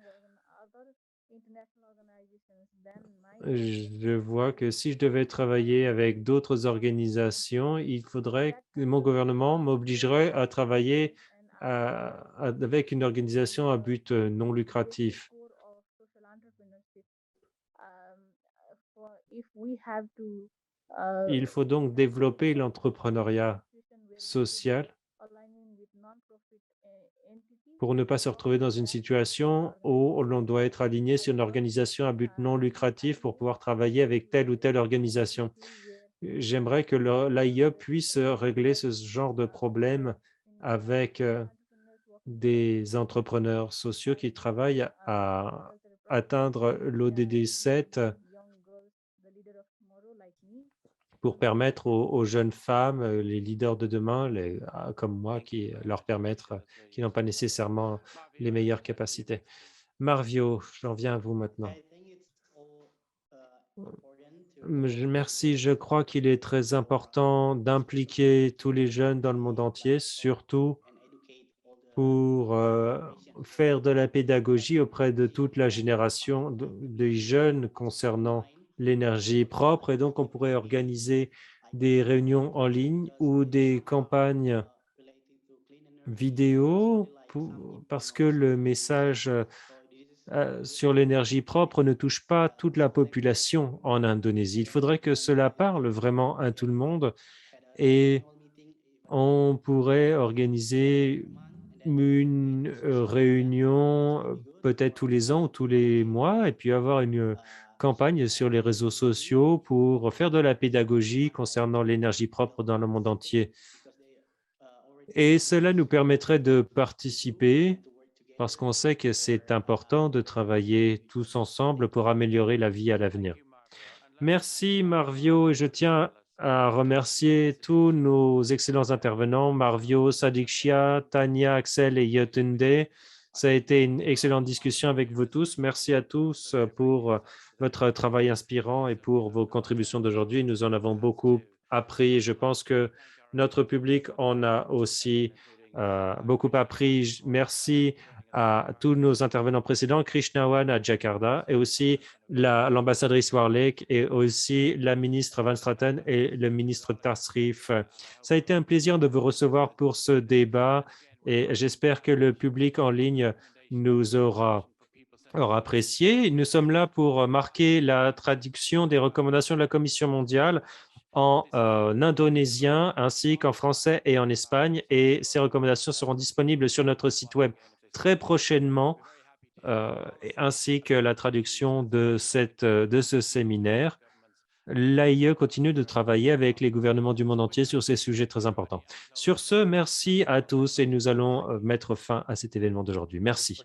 Je vois que si je devais travailler avec d'autres organisations, il faudrait que mon gouvernement m'obligerait à travailler avec une organisation à but non lucratif. Il faut donc développer l'entrepreneuriat social pour ne pas se retrouver dans une situation où l'on doit être aligné sur une organisation à but non lucratif pour pouvoir travailler avec telle ou telle organisation. J'aimerais que l'AIE puisse régler ce genre de problème avec des entrepreneurs sociaux qui travaillent à atteindre l'ODD 7 pour permettre aux jeunes femmes, les leaders de demain, comme moi, qui n'ont pas nécessairement les meilleures capacités. Marvio, j'en viens à vous maintenant. I think it's all important to Merci, je crois qu'il est très important d'impliquer tous les jeunes dans le monde entier, surtout and educate all the pour faire de la pédagogie auprès de toute la génération des jeunes concernant l'énergie propre. Et donc, on pourrait organiser des réunions en ligne ou des campagnes related to clean energy vidéo parce que le message sur l'énergie propre ne touche pas toute la population en Indonésie. Il faudrait que cela parle vraiment à tout le monde et on pourrait organiser une réunion peut-être tous les ans ou tous les mois et puis avoir une campagne sur les réseaux sociaux pour faire de la pédagogie concernant l'énergie propre dans le monde entier. Et cela nous permettrait de participer parce qu'on sait que c'est important de travailler tous ensemble pour améliorer la vie à l'avenir. Merci Marvio et je tiens à remercier tous nos excellents intervenants, Marvio, Sadiq Shia, Tania, Axel et Yotunde. Ça a été une excellente discussion avec vous tous. Merci à tous pour votre travail inspirant et pour vos contributions d'aujourd'hui. Nous en avons beaucoup appris. Je pense que notre public en a aussi beaucoup appris. Merci à tous nos intervenants précédents, Krishnawan à Jakarta, et aussi l'ambassadrice Warlek, et aussi la ministre Van Straten et le ministre Tasrif. Ça a été un plaisir de vous recevoir pour ce débat, et j'espère que le public en ligne nous aura apprécié. Nous sommes là pour marquer la traduction des recommandations de la Commission mondiale en indonésien ainsi qu'en français et en Espagne, et ces recommandations seront disponibles sur notre site web très prochainement, ainsi que la traduction de ce séminaire. L'AIE continue de travailler avec les gouvernements du monde entier sur ces sujets très importants. Sur ce, merci à tous et nous allons mettre fin à cet événement d'aujourd'hui. Merci.